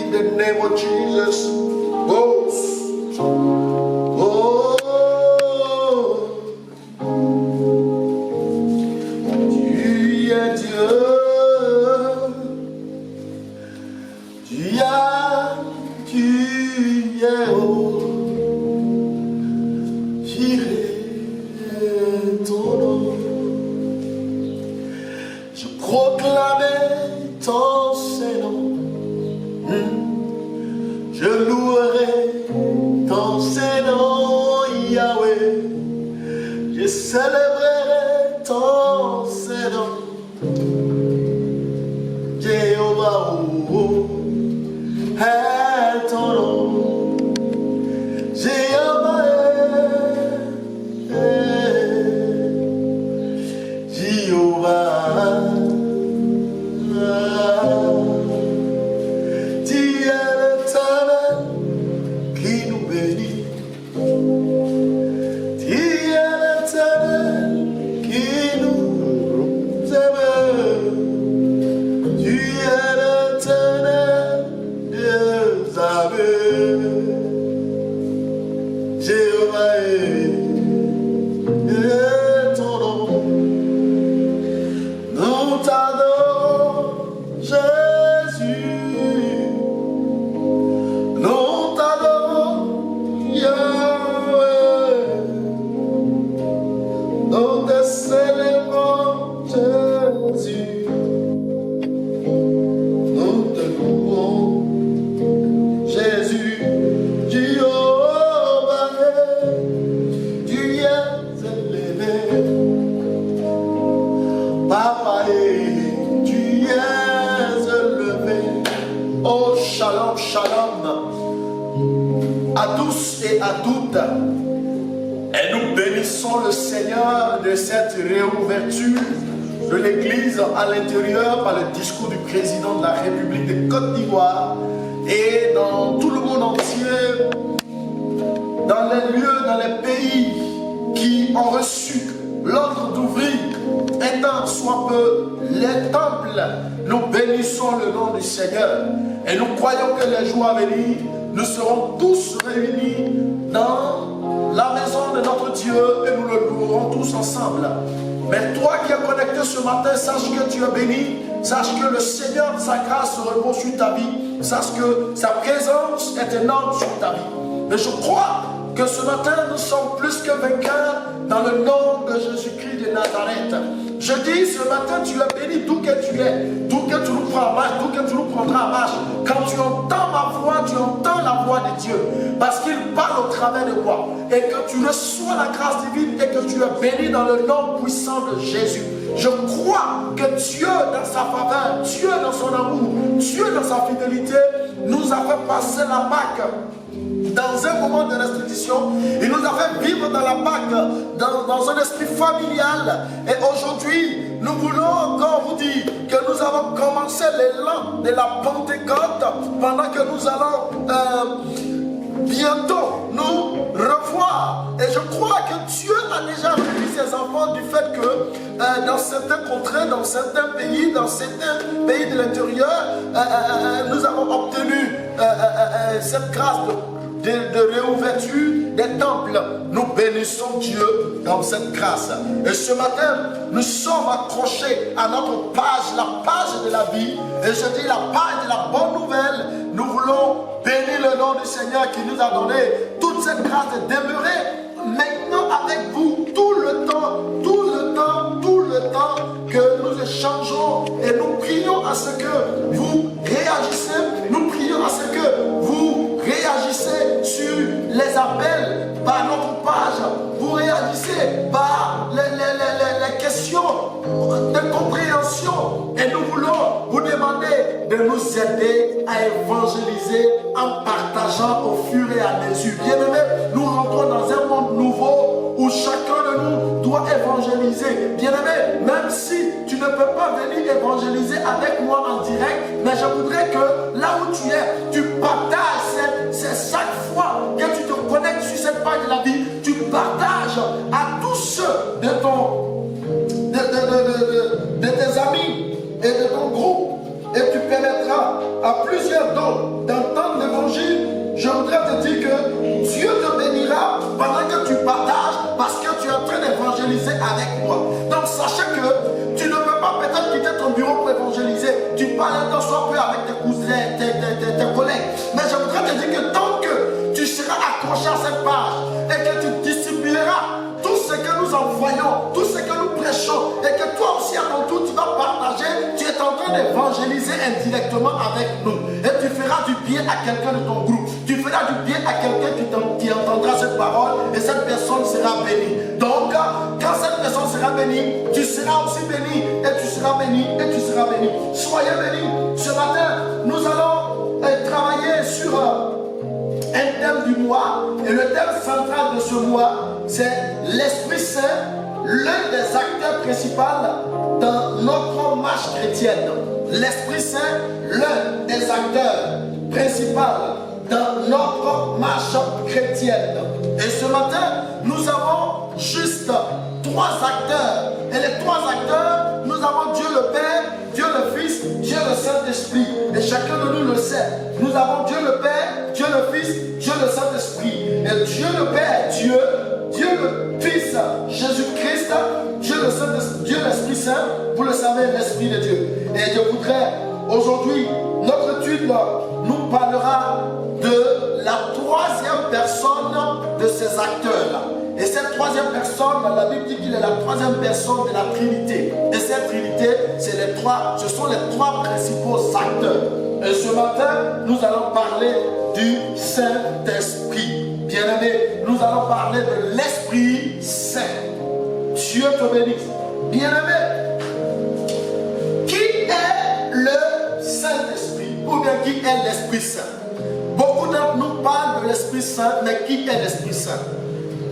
In the name of Jesus. Oh. Oh. Tu es Dieu. Tu es haut. Ton nom. Je proclamais ton Saint-Nom. Je louerai ton Saint-Nom, Yahweh. Je célébrerai ton Saint-Nom. Jéhovah, est ton nom. Jéhovah, Jéhovah, tu es l'Éternel qui nous bénit. Tu es l'Éternel qui nous aime. Tu es l'Éternel des armées. Jéhovah est ton nom. Nous t'adorons, Jésus. Nous t'adorons, Yahweh. Nous te célébrons, Jésus. Nous te louons, Jésus. Jéhovah, tu es élevé. Papa, tu es élevé. Oh, shalom, shalom à tous et à toutes. Et nous bénissons le Seigneur de cette réouverture de l'Église à l'intérieur par le discours du président de la République de Côte d'Ivoire et dans tout le monde entier, dans les lieux, dans les pays qui ont reçu l'ordre d'ouvrir un tant soit peu les temples. Nous bénissons le nom du Seigneur et nous croyons que les jours à venir, nous serons tous réunis dans la maison de notre Dieu et nous le louerons tous ensemble. Mais toi qui es connecté ce matin, sache que tu es béni, sache que le Seigneur de sa grâce repose sur ta vie, sache que sa présence est énorme sur ta vie. Mais je crois que ce matin, nous sommes plus que vainqueurs dans le nom de Jésus-Christ de Nazareth. Je dis ce matin, tu es béni d'où que tu es, d'où que tu nous prends en marche, d'où que tu nous prendras en marche. Quand tu entends ma voix, tu entends la voix de Dieu, parce qu'il parle au travers de moi, et que tu reçois la grâce divine et que tu es béni dans le nom puissant de Jésus. Je crois que Dieu dans sa faveur, Dieu dans son amour, Dieu dans sa fidélité, nous a fait passer la Pâque dans un moment de restitution. Il nous a fait vivre dans la Pâque, dans un esprit familial. Et aujourd'hui, nous voulons encore vous dire que nous avons commencé l'élan de la Pentecôte pendant que nous allons bientôt nous revoir. Et je crois que Dieu a déjà réuni ses enfants du fait que dans certains contrées, dans certains pays de l'intérieur, nous avons obtenu cette grâce de réouverture des temples. Nous bénissons Dieu dans cette grâce. Et ce matin, nous sommes accrochés à notre page, la page de la vie. Et je dis la page de la bonne nouvelle. Nous voulons bénir le nom du Seigneur qui nous a donné toute cette grâce de demeurer maintenant avec vous tout le temps que nous échangeons. Et nous prions à ce que vous réagissez. Nous prions à ce que vous réagissez sur les appels par notre page. Vous réagissez par les questions de compréhension. Et nous voulons vous demander de nous aider à évangéliser en partageant au fur et à mesure. Bien-aimés, nous rentrons dans un monde nouveau où chacun de nous doit évangéliser. Bien-aimé, même si tu ne peux pas venir évangéliser avec moi en direct, mais je voudrais que là où tu es, tu partages. C'est chaque fois que tu te connectes sur cette page de la vie, tu partages à tous ceux de tes amis et à plusieurs dons d'entendre l'évangile, je voudrais te dire que Dieu te bénira pendant que tu partages parce que tu es en train d'évangéliser avec moi. Donc sachez que tu ne peux pas peut-être quitter ton bureau pour évangéliser. Tu parles un temps soit peu avec tes cousins, tes collègues. Mais je voudrais te dire que tant que tu seras accroché à cette page et que tu disciplineras tout ce que nous envoyons, tout ce que nous prêchons, et que toi aussi à ton tour tu vas partager, tu es en train d'évangéliser indirectement avec nous. Et tu feras du bien à quelqu'un de ton groupe. Tu feras du bien à quelqu'un qui entendra cette parole et cette personne sera bénie. Donc, quand cette personne sera bénie, tu seras aussi béni, et tu seras béni, et tu seras béni. Soyez bénis. Ce matin, nous allons travailler sur un thème du mois, et le thème central de ce mois, c'est l'Esprit Saint, l'un des acteurs principaux dans notre marche chrétienne. L'Esprit Saint, l'un des acteurs principaux dans notre marche chrétienne. Et ce matin, nous avons juste 3 acteurs. Et les 3 acteurs, nous avons Dieu le Père, Dieu le Fils, Dieu le Saint-Esprit. Et chacun de nous le sait. Nous avons Dieu le Père, Dieu le Fils, Dieu le Saint-Esprit. Et Dieu le Père, Dieu le Fils, Jésus-Christ, Dieu le Saint-Esprit, Dieu l'Esprit Saint, vous le savez, l'Esprit de Dieu. Et je voudrais, aujourd'hui, notre étude nous parlera de la 3e personne de ces acteurs-là. Et cette 3e personne, la Bible dit qu'il est la 3e personne de la Trinité. Et cette Trinité, ce sont les 3 principaux acteurs. Et ce matin, nous allons parler du Saint-Esprit. Bien-aimés, nous allons parler de l'Esprit Saint. Dieu te bénisse. Bien-aimés, qui est le Saint-Esprit? Ou bien qui est l'Esprit Saint? Beaucoup d'entre nous parlent de l'Esprit Saint, mais qui est l'Esprit Saint?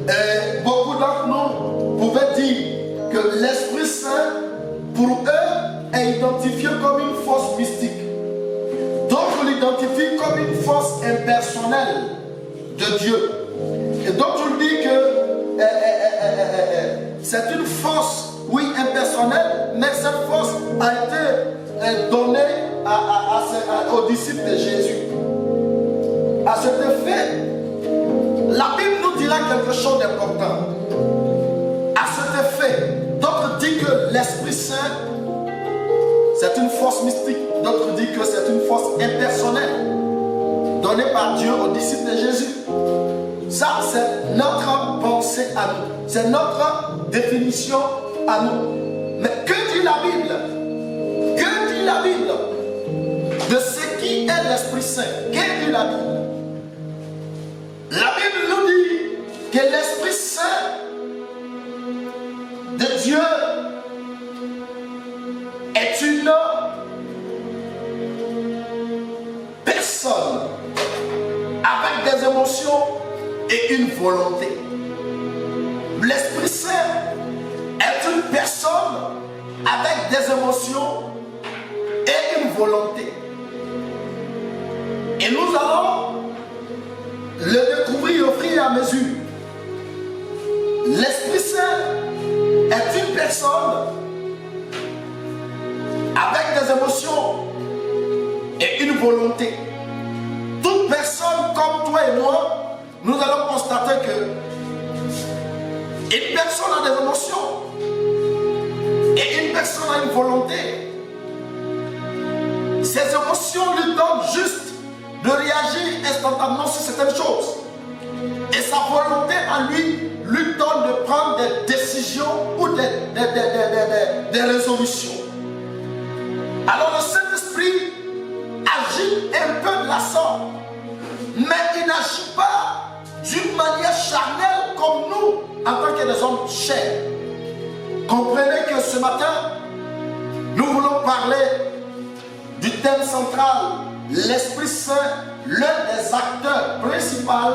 Et beaucoup d'entre nous pouvaient dire que l'Esprit Saint, pour eux, est identifié comme une force mystique. D'autres l'identifient comme une force impersonnelle de Dieu. Et d'autres disent que c'est une force, oui, impersonnelle, mais cette force a été donnée aux disciples de Jésus. À cet effet, la Bible nous dira quelque chose d'important. À cet effet, d'autres disent que l'Esprit Saint, c'est une force mystique. D'autres disent que c'est une force impersonnelle donnée par Dieu aux disciples de Jésus. Ça, c'est notre pensée à nous. C'est notre définition à nous. Mais que dit la Bible? Que dit la Bible de ce qui est l'Esprit Saint? Que dit la Bible? La Bible nous dit que l'Esprit Saint de Dieu est une personne avec des émotions et une volonté. L'Esprit Saint est une personne avec des émotions et une volonté. Et nous allons le découvrir au fur et à mesure. L'Esprit Saint est une personne avec des émotions et une volonté. Toute personne comme toi et moi, nous allons constater que une personne a des émotions et une personne a une volonté. Ces émotions lui donnent juste de réagir instantanément sur certaines choses. Et sa volonté en lui donne de prendre des décisions ou des résolutions. Alors le Saint-Esprit agit un peu de la sorte, mais il n'agit pas d'une manière charnelle comme nous, en tant que des hommes chers. Comprenez que ce matin, nous voulons parler du thème central, l'Esprit Saint, l'un des acteurs principaux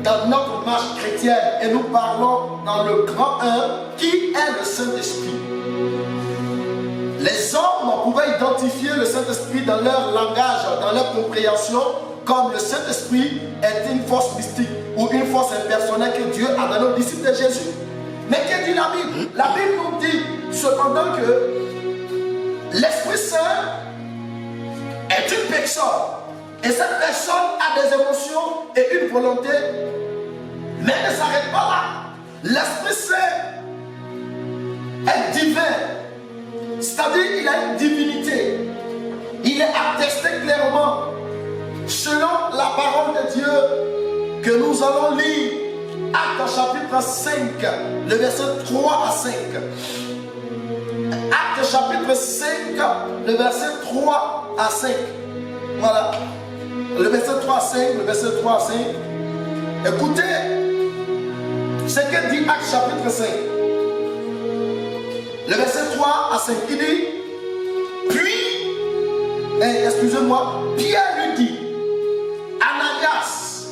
dans notre marche chrétienne. Et nous parlons dans le grand 1, qui est le Saint-Esprit. Les hommes pouvaient identifier le Saint-Esprit dans leur langage, dans leur compréhension, comme le Saint-Esprit est une force mystique ou une force impersonnelle que Dieu a donné aux disciples de Jésus. Mais que dit la Bible? La Bible nous dit cependant que l'Esprit Saint est une personne. Et cette personne a des émotions et une volonté, mais ne s'arrête pas là. L'Esprit Saint est divin, c'est-à-dire il a une divinité. Il est attesté clairement selon la parole de Dieu que nous allons lire. Actes chapitre 5, le verset 3 à 5. Actes chapitre 5, le verset 3 à 5. Voilà. Le verset 3 à 5, le verset 3 à 5. Écoutez ce que dit Actes chapitre 5. Le verset 3 à 5. Il dit, puis, excusez-moi, Pierre lui dit, Ananias,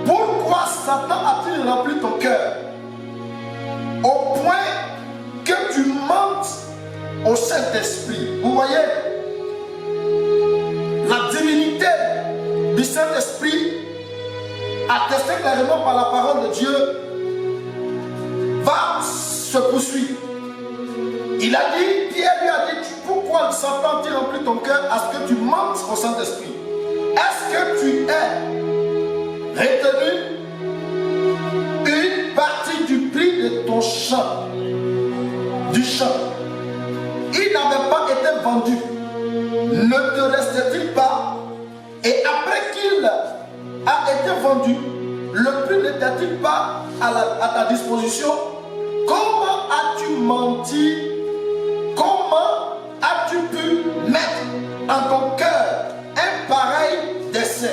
pourquoi Satan a-t-il rempli ton cœur au point que tu mentes au Saint-Esprit? Vous voyez, la divinité du Saint-Esprit, attestée clairement par la parole de Dieu, va se poursuivre. Il a dit, Pierre lui a dit, pourquoi Satan a-t-il rempli ton cœur à ce que tu mentes au Saint-Esprit? Est-ce que tu es retenu une partie du prix de ton champ, du champ? Il n'avait pas été vendu. Ne te restait-il pas? Et après qu'il a été vendu, le prix n'était-il pas à ta disposition? Comment as-tu menti? Comment as-tu pu mettre en ton cœur un pareil dessein?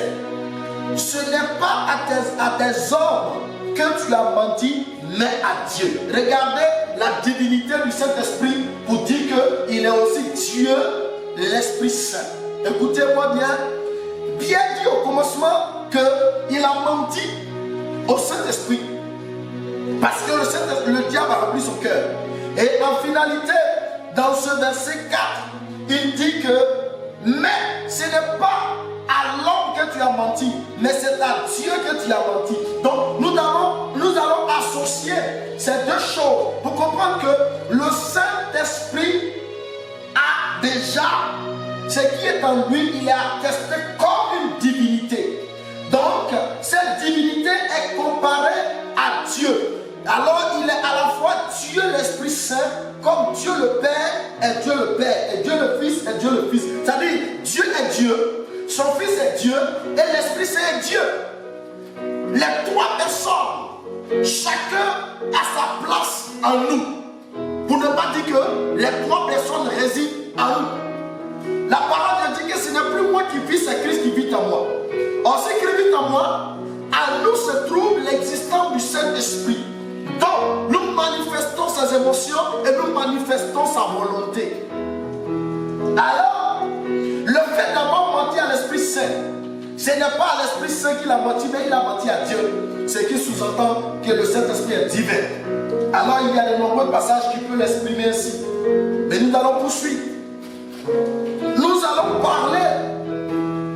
Ce n'est pas à tes hommes que tu as menti, mais à Dieu. Regardez la divinité du Saint-Esprit pour dire qu'il est aussi Dieu, l'Esprit Saint. Écoutez-moi bien. Bien dit au commencement qu'il a menti au Saint-Esprit. Parce que le diable a rempli son cœur. Et en finalité, dans ce verset 4, il dit que mais ce n'est pas à l'homme que tu as menti, mais c'est à Dieu que tu as menti. Donc nous allons associer ces deux choses pour comprendre que le Saint-Esprit a déjà ce qui est en lui, il est attesté comme une divinité. Donc cette divinité est comparée à Dieu. Alors il est à la fois Dieu l'Esprit Saint, comme Dieu le Père est Dieu le Père, et Dieu le Fils est Dieu le Fils. C'est-à-dire Dieu est Dieu, son Fils est Dieu, et l'Esprit Saint est Dieu. Les trois personnes, chacun a sa place en nous. Pour ne pas dire que les trois personnes résident en nous. La parole dit que ce n'est plus moi qui vis, c'est Christ qui vit en moi. Or, ce qui vit en moi, en nous se trouve l'existence du Saint-Esprit. Donc, nous manifestons ses émotions et nous manifestons sa volonté. Alors, le fait d'avoir menti à l'Esprit Saint, ce n'est pas à l'Esprit Saint qu'il a menti, mais il a menti à Dieu. Ce qui sous-entend que le Saint-Esprit est divin. Alors, il y a de nombreux passages qui peuvent l'exprimer ainsi. Mais nous allons poursuivre. Nous allons parler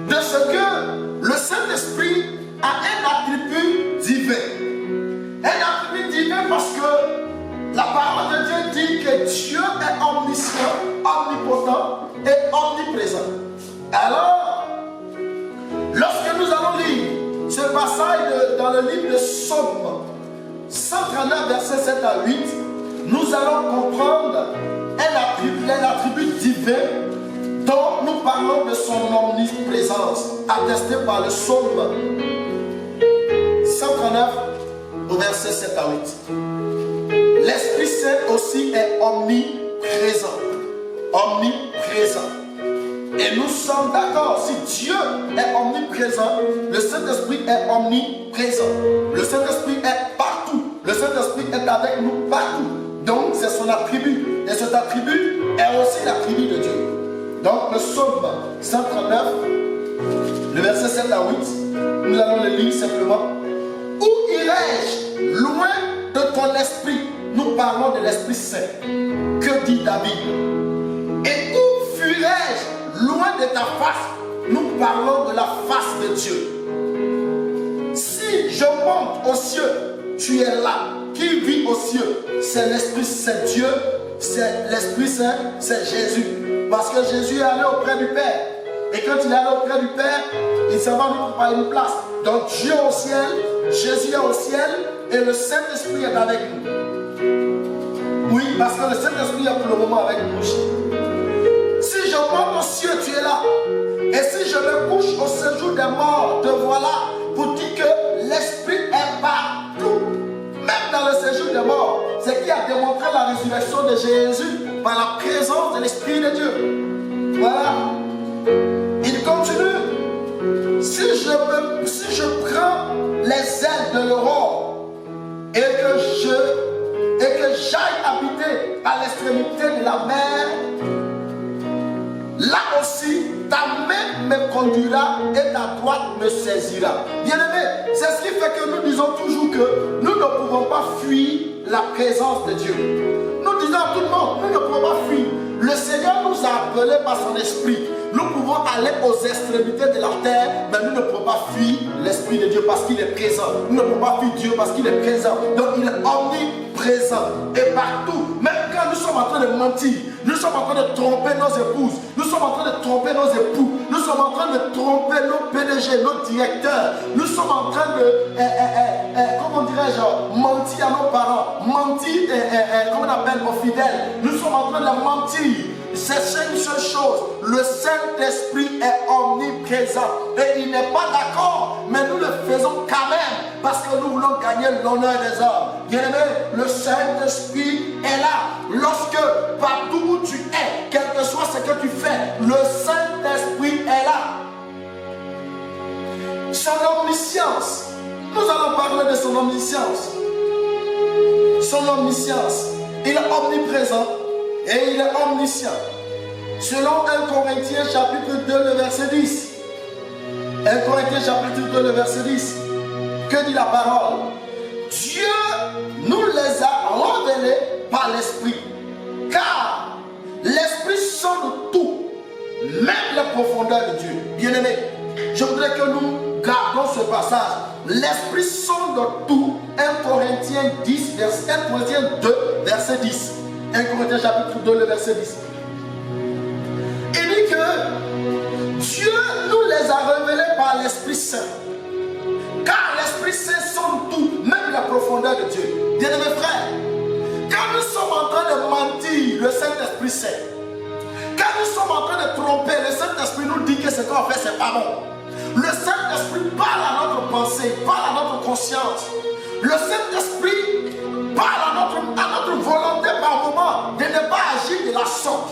de ce que le Saint-Esprit a un attribut divin. Un attribut divin parce que la parole de Dieu dit que Dieu est omniscient, omnipotent et omniprésent. Alors, lorsque nous allons lire ce passage dans le livre de Psaume 139, versets 7 à 8, nous allons comprendre un attribut divin dont nous parlons de son omniprésence, attesté par le Psaume 139, au verset 7 à 8. L'Esprit Saint aussi est omniprésent. Omniprésent. Et nous sommes d'accord, si Dieu est omniprésent, le Saint-Esprit est omniprésent. Le Saint-Esprit est partout. Le Saint-Esprit est avec nous partout. Donc c'est son attribut. Et cet attribut est aussi l'attribut de Dieu. Donc le Psaume 139, le verset 7 à 8, nous allons le lire simplement. Où irai-je loin de ton esprit? Nous parlons de l'Esprit Saint. Que dit David? Et où fuirai-je loin de ta face? Nous parlons de la face de Dieu. Si je monte aux cieux, tu es là. Qui vit aux cieux? C'est l'Esprit Saint. Dieu, c'est l'Esprit Saint, c'est Jésus. Parce que Jésus est allé auprès du Père. Et quand il est allé auprès du Père, il s'en va nous préparer une place. Donc Dieu au ciel, Jésus est au ciel et le Saint-Esprit est avec nous. Oui, parce que le Saint-Esprit est pour le moment avec nous. Si je monte au ciel, tu es là. Et si je me couche au séjour des morts, te voilà pour dire que l'Esprit est partout. Même dans le séjour des morts, c'est qui a démontré la résurrection de Jésus par la présence de l'Esprit de Dieu. Voilà. Il continue. Si je prends les ailes de l'aurore et que j'aille habiter à l'extrémité de la mer, là aussi, ta main me conduira et ta droite me saisira. Bien-aimé, c'est ce qui fait que nous disons toujours que nous ne pouvons pas fuir la présence de Dieu. Nous disons à tout le monde, nous ne pouvons pas fuir. Le Seigneur nous a appelés par son esprit. Nous pouvons aller aux extrémités de la terre, mais nous ne pouvons pas fuir l'Esprit de Dieu parce qu'il est présent. Nous ne pouvons pas fuir Dieu parce qu'il est présent. Donc il est omniprésent et partout. Même quand nous sommes en train de mentir, nous sommes en train de tromper nos épouses, nous sommes en train de tromper nos époux, nous sommes en train de tromper nos PDG, nos directeurs, nous sommes en train de, comment dirais-je, mentir à nos parents, mentir, comment on appelle, aux fidèles. Nous sommes en train de mentir. C'est une seule chose, le Saint-Esprit est omniprésent et il n'est pas d'accord, mais nous le faisons quand même parce que nous voulons gagner l'honneur des hommes. Bien-aimé, le Saint-Esprit est là. Lorsque partout où tu es, quel que soit ce que tu fais, le Saint-Esprit est là. Son omniscience, nous allons parler de son omniscience. Son omniscience, il est omniprésent. Et il est omniscient. Selon 1 Corinthiens chapitre 2, le verset 10. 1 Corinthiens chapitre 2, le verset 10. Que dit la parole? Dieu nous les a révélés par l'Esprit. Car l'Esprit sonde tout, même les profondeurs de Dieu. Bien-aimés, je voudrais que nous gardons ce passage. L'Esprit sonde tout. 1 Corinthiens 10, verset 1 Corinthiens 2, verset 10. 1 Corinthiens chapitre 2, le verset 10. Il dit que Dieu nous les a révélés par l'Esprit Saint. Car l'Esprit Saint sonde tout, même la profondeur de Dieu. Bien-aimés frères, quand nous sommes en train de mentir, le Saint-Esprit sait. Quand nous sommes en train de tromper, le Saint-Esprit nous dit que ce qu'on fait, c'est pas bon. Le Saint-Esprit parle à notre pensée, parle à notre conscience. Le Saint-Esprit parle à notre volonté par moment de ne pas agir de la sorte.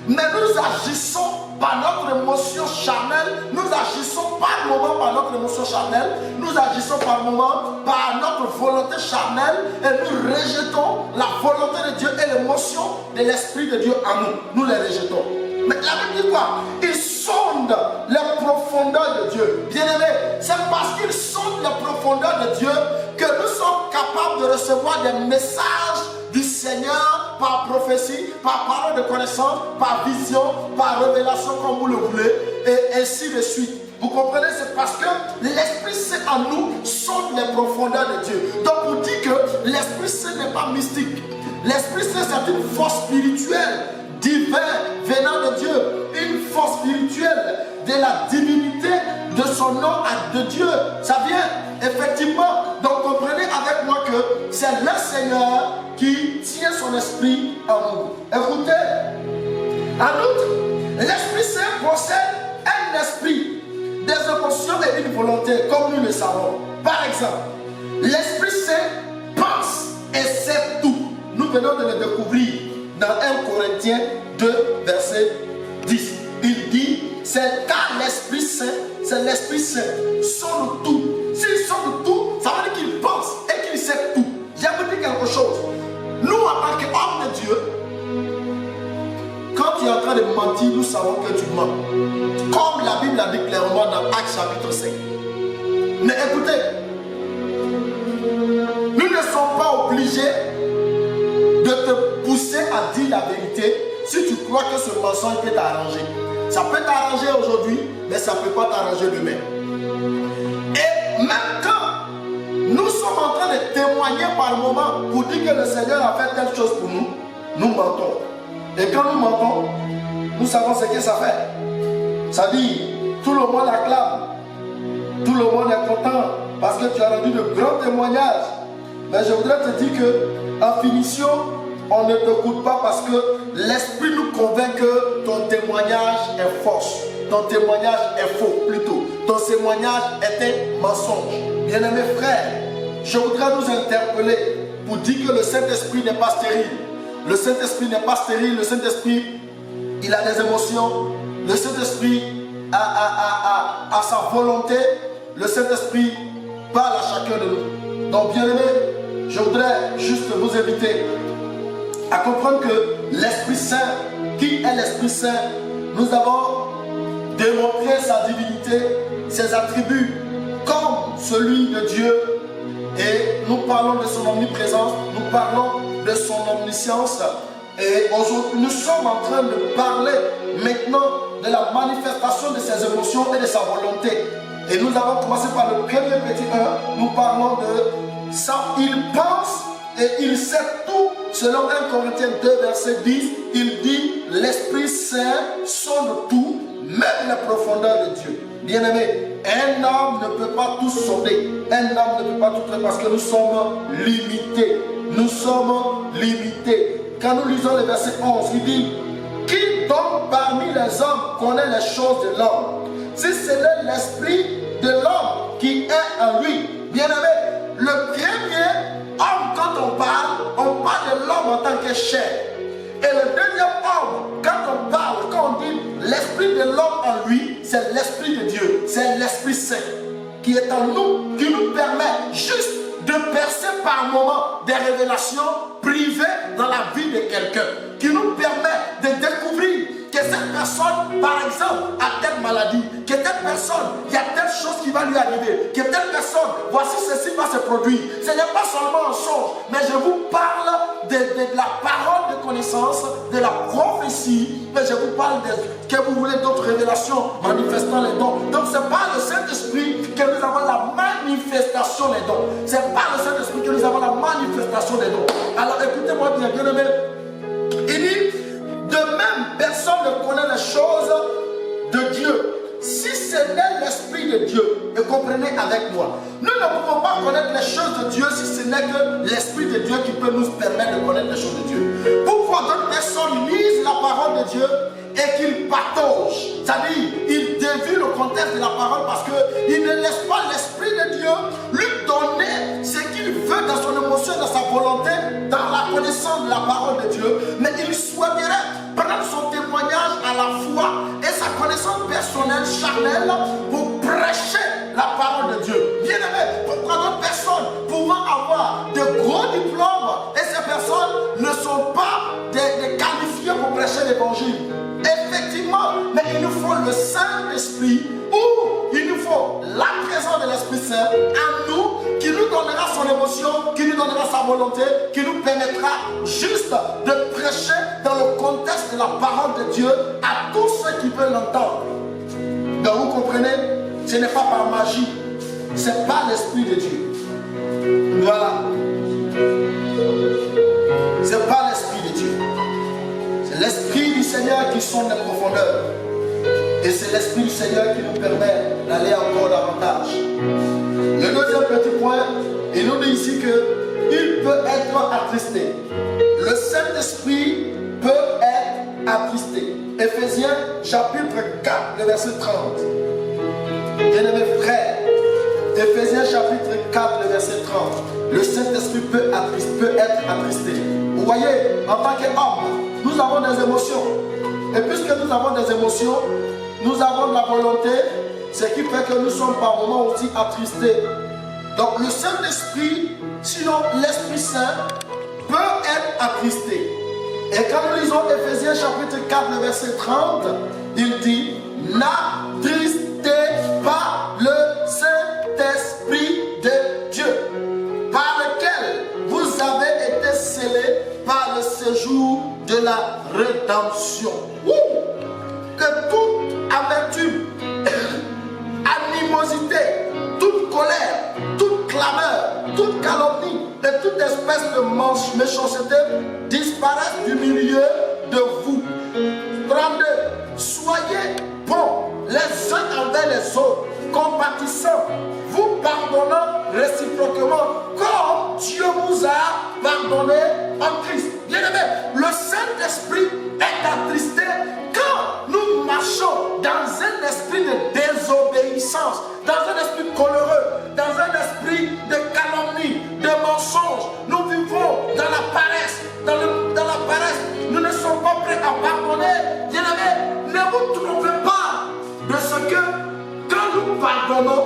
Mais nous agissons par notre émotion charnelle, nous agissons par moment par notre émotion charnelle, nous agissons par moment par notre volonté charnelle et nous rejetons la volonté de Dieu et l'émotion de l'Esprit de Dieu en nous. Nous les rejetons. Mais la Bible dit quoi? Il sonde les profondeurs de Dieu. Bien-aimés, c'est parce qu'il sonde les profondeurs de Dieu que nous sommes capables de recevoir des messages du Seigneur par prophétie, par parole de connaissance, par vision, par révélation comme vous le voulez, et ainsi de suite. Vous comprenez? C'est parce que l'Esprit Saint en nous sonde les profondeurs de Dieu. Donc vous dites que l'Esprit Saint n'est pas mystique. L'Esprit Saint c'est une force spirituelle, divine, venant de Dieu, une force spirituelle de la divinité de son nom de Dieu. Ça vient effectivement. Donc comprenez avec moi que c'est le Seigneur qui tient son esprit en nous. Écoutez, en outre, l'Esprit Saint possède un esprit, des émotions et une volonté, comme nous le savons. Par exemple, l'Esprit Saint pense et sait tout. Nous venons de le découvrir dans 1 Corinthiens 2, verset 10. Il dit, c'est car l'Esprit Saint, c'est l'Esprit Saint, sonde tout. S'il sonde tout, ça veut dire qu'il pense et qu'il sait tout. J'ai vous dire quelque chose. Nous, en tant qu'hommes de Dieu, quand tu es en train de mentir, nous savons que tu mens. Comme la Bible a dit clairement dans Actes chapitre 5. Mais écoutez, nous ne sommes pas obligés de te pousser à dire la vérité si tu crois que ce mensonge peut t'arranger. Ça peut t'arranger aujourd'hui, mais ça ne peut pas t'arranger demain. Et même quand nous sommes en train de témoigner par moment pour dire que le Seigneur a fait telle chose pour nous, nous mentons. Et quand nous mentons, nous savons ce que ça fait. Ça dit, tout le monde acclame. Tout le monde est content parce que tu as rendu de grands témoignages. Mais je voudrais te dire que, en finition, on ne t'écoute pas parce que l'esprit nous convainc que ton témoignage est fausse. Ton témoignage est faux plutôt. Ton témoignage est un mensonge. Bien-aimés frères, je voudrais nous interpeller pour dire que le Saint-Esprit n'est pas stérile. Le Saint-Esprit n'est pas stérile. Le Saint-Esprit, il a des émotions. Le Saint-Esprit a sa volonté. Le Saint-Esprit parle à chacun de nous. Donc, bien-aimés, je voudrais juste vous inviter à comprendre que l'Esprit Saint, qui est l'Esprit Saint, nous avons démontré sa divinité, ses attributs, comme celui de Dieu. Et nous parlons de son omniprésence, nous parlons de son omniscience. Et aujourd'hui, nous sommes en train de parler maintenant de la manifestation de ses émotions et de sa volonté. Et nous avons commencé par le premier petit 1. Nous parlons de ça. Il pense et il sait tout. Selon 1 Corinthiens 2, verset 10, il dit l'Esprit Saint sonde tout, même la profondeur de Dieu. Bien-aimé, un homme ne peut pas tout sonder. Un homme ne peut pas tout faire parce que nous sommes limités. Nous sommes limités. Quand nous lisons le verset 11, il dit qui donc parmi les hommes connaît les choses de l'homme? Si c'est l'esprit de l'homme qui est en lui. Bien-aimé, le premier homme, quand on parle de l'homme en tant que chair. Et le deuxième homme, quand on dit l'esprit de l'homme en lui, c'est l'esprit de Dieu, c'est l'Esprit Saint qui est en nous, qui nous permet juste de percer par moment des révélations privées dans la vie de quelqu'un, qui nous permet de découvrir que cette personne, par exemple, a telle maladie, que telle personne, il y a telle chose qui va lui arriver, que telle personne, voici ceci va se produire. Ce n'est pas seulement un songe, mais je vous parle de la parole de connaissance, de la prophétie, mais je vous parle de que vous voulez d'autres révélations manifestant les dons. Donc c'est par le Saint-Esprit que nous avons la manifestation des dons. C'est par le Saint-Esprit que nous avons la manifestation des dons. Alors écoutez-moi bien, bien-aimés. Il dit, de même, personne ne connaît les choses de Dieu. Si ce n'est l'Esprit de Dieu, et comprenez avec moi, nous ne pouvons pas connaître les choses de Dieu si ce n'est que l'Esprit de Dieu qui peut nous permettre de connaître les choses de Dieu. Pourquoi d'autres personnes lisent la parole de Dieu et qu'ils pataugent, c'est-à-dire ils dévient le contexte de la parole parce qu'ils ne laissent pas l'Esprit de Dieu lui donner ce qu'il veut dans son émotion, dans sa volonté, dans la connaissance de la parole de Dieu, mais il souhaiterait prendre son témoignage à la foi et sa connaissance personnelle, charnelle, pour prêcher la parole de Dieu. Bien aimé, pourquoi d'autres personnes pouvant avoir de gros diplômes et ces personnes ne sont pas des qualifiées pour prêcher l'évangile? Effectivement, mais il nous faut le Saint-Esprit ou il nous faut la présence de l'Esprit Saint en nous qui nous donnera son émotion, qui nous donnera sa volonté, qui nous permettra juste de prêcher dans le contexte de la parole de Dieu à tous ceux qui veulent l'entendre. Donc vous comprenez, ce n'est pas par magie, c'est par l'Esprit de Dieu. Voilà. C'est par l'Esprit de Dieu. C'est l'Esprit du Seigneur qui sonde les profondeurs. Et c'est l'Esprit du Seigneur qui nous permet d'aller encore davantage. Le deuxième petit point, il nous dit ici qu'il peut être attristé. Le Saint-Esprit peut être attristé. Éphésiens chapitre 4, le verset 30. Bien-aimés frères, Éphésiens chapitre 4, le verset 30. Le Saint-Esprit peut être attristé. Vous voyez, en tant qu'homme, nous avons des émotions. Et puisque nous avons des émotions, nous avons de la volonté, ce qui fait que nous sommes par moments aussi attristés. Donc le Saint-Esprit, sinon l'Esprit Saint, peut être attristé. Et quand nous lisons Éphésiens chapitre 4, le verset 30, il dit, n'attristez pas le Saint-Esprit de Dieu, par lequel vous avez été scellés par le séjour de la rédemption. Que toute amertume, animosité, toute colère, toute clameur, toute calomnie et toute espèce de méchanceté disparaissent du milieu de vous. 32. Soyez bons, les uns envers les autres, compatissant, vous pardonnant réciproquement, comme Dieu vous a pardonné en Christ. Bien-aimé, le Saint-Esprit est attristé quand nous marchons dans un esprit de désobéissance, dans un esprit coléreux, dans un esprit de calomnie, de mensonge. Nous vivons dans la paresse, dans la paresse. Nous ne sommes pas prêts à pardonner. Bien-aimé, ne vous trompez pas de ce que quand nous pardonnons,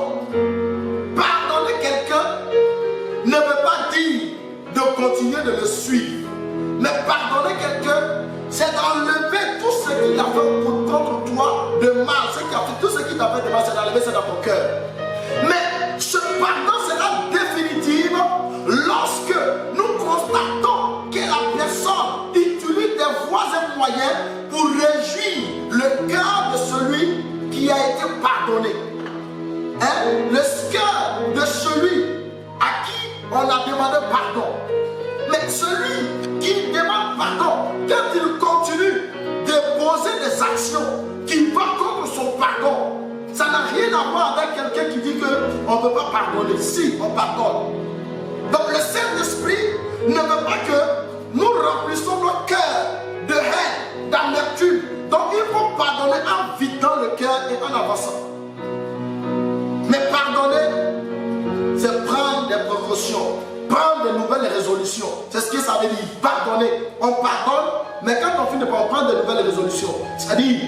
pardonner quelqu'un ne veut pas dire de continuer de le suivre. Mais pardonner quelqu'un, c'est d'enlever tout ce qu'il a fait contre toi de mal. Tout ce qu'il t'a fait de mal, c'est d'enlever ça dans ton cœur. Mais ce pardon sera définitif lorsque nous constatons que la personne utilise des voies et moyens pour réjouir le cœur de celui qui a été pardonné. Hein? Le cœur de celui à qui on a demandé pardon. Mais celui qui demande pardon, quand il continue de poser des actions qui vont contre son pardon, ça n'a rien à voir avec quelqu'un qui dit qu'on ne peut pas pardonner. Si, on pardonne. Donc le Saint-Esprit ne veut pas que nous remplissons nos cœurs de haine, d'amertume. Donc il faut pardonner en vidant le cœur et en avançant. Mais pardonner, c'est prendre des précautions, prendre de nouvelles résolutions. C'est ce que ça veut dire, pardonner. On pardonne, mais quand on finit par prendre de nouvelles résolutions, c'est-à-dire,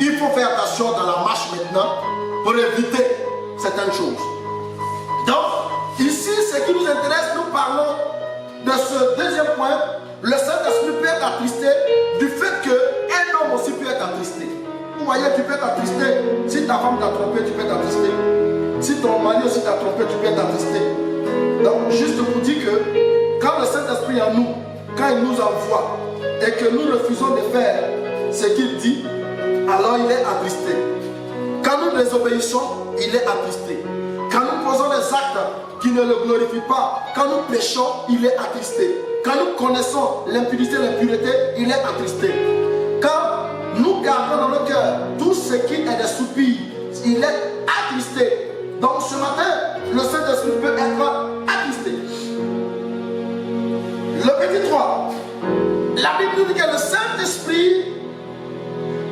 il faut faire attention dans la marche maintenant pour éviter certaines choses. Donc, ici, ce qui nous intéresse, nous parlons de ce deuxième point. Le Saint-Esprit peut être attristé du fait qu'un homme aussi peut être attristé. Vous voyez, tu peux être attristé. Si ta femme t'a trompé, tu peux être attristé. Si ton mari aussi t'a trompé, tu peux être attristé. Donc, juste pour dire que quand le Saint-Esprit est en nous, quand il nous envoie et que nous refusons de faire ce qu'il dit, alors il est attristé. Quand nous désobéissons, il est attristé. Quand nous posons des actes qui ne le glorifient pas, quand nous péchons, il est attristé. Quand nous connaissons l'impudicité, l'impureté, il est attristé. Quand nous gardons dans nos cœurs tout ce qui est des soupirs, il est attristé. Donc ce matin, le Saint-Esprit peut être attristé. Le petit 3, la Bible dit que le Saint-Esprit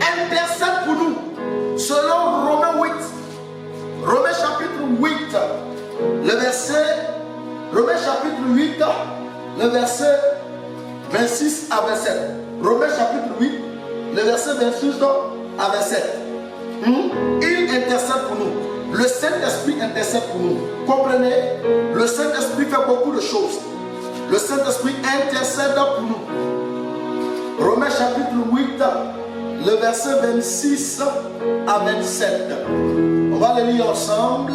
intercède pour nous, selon Romains 8. Romains chapitre 8, le verset, Romains chapitre 8, le verset 26 à 27. Romains chapitre 8, le verset 26 à 27. Il intercède pour nous. Le Saint-Esprit intercède pour nous. Comprenez? Le Saint-Esprit fait beaucoup de choses. Le Saint-Esprit intercède pour nous. Romains chapitre 8, le verset 26 à 27. On va le lire ensemble.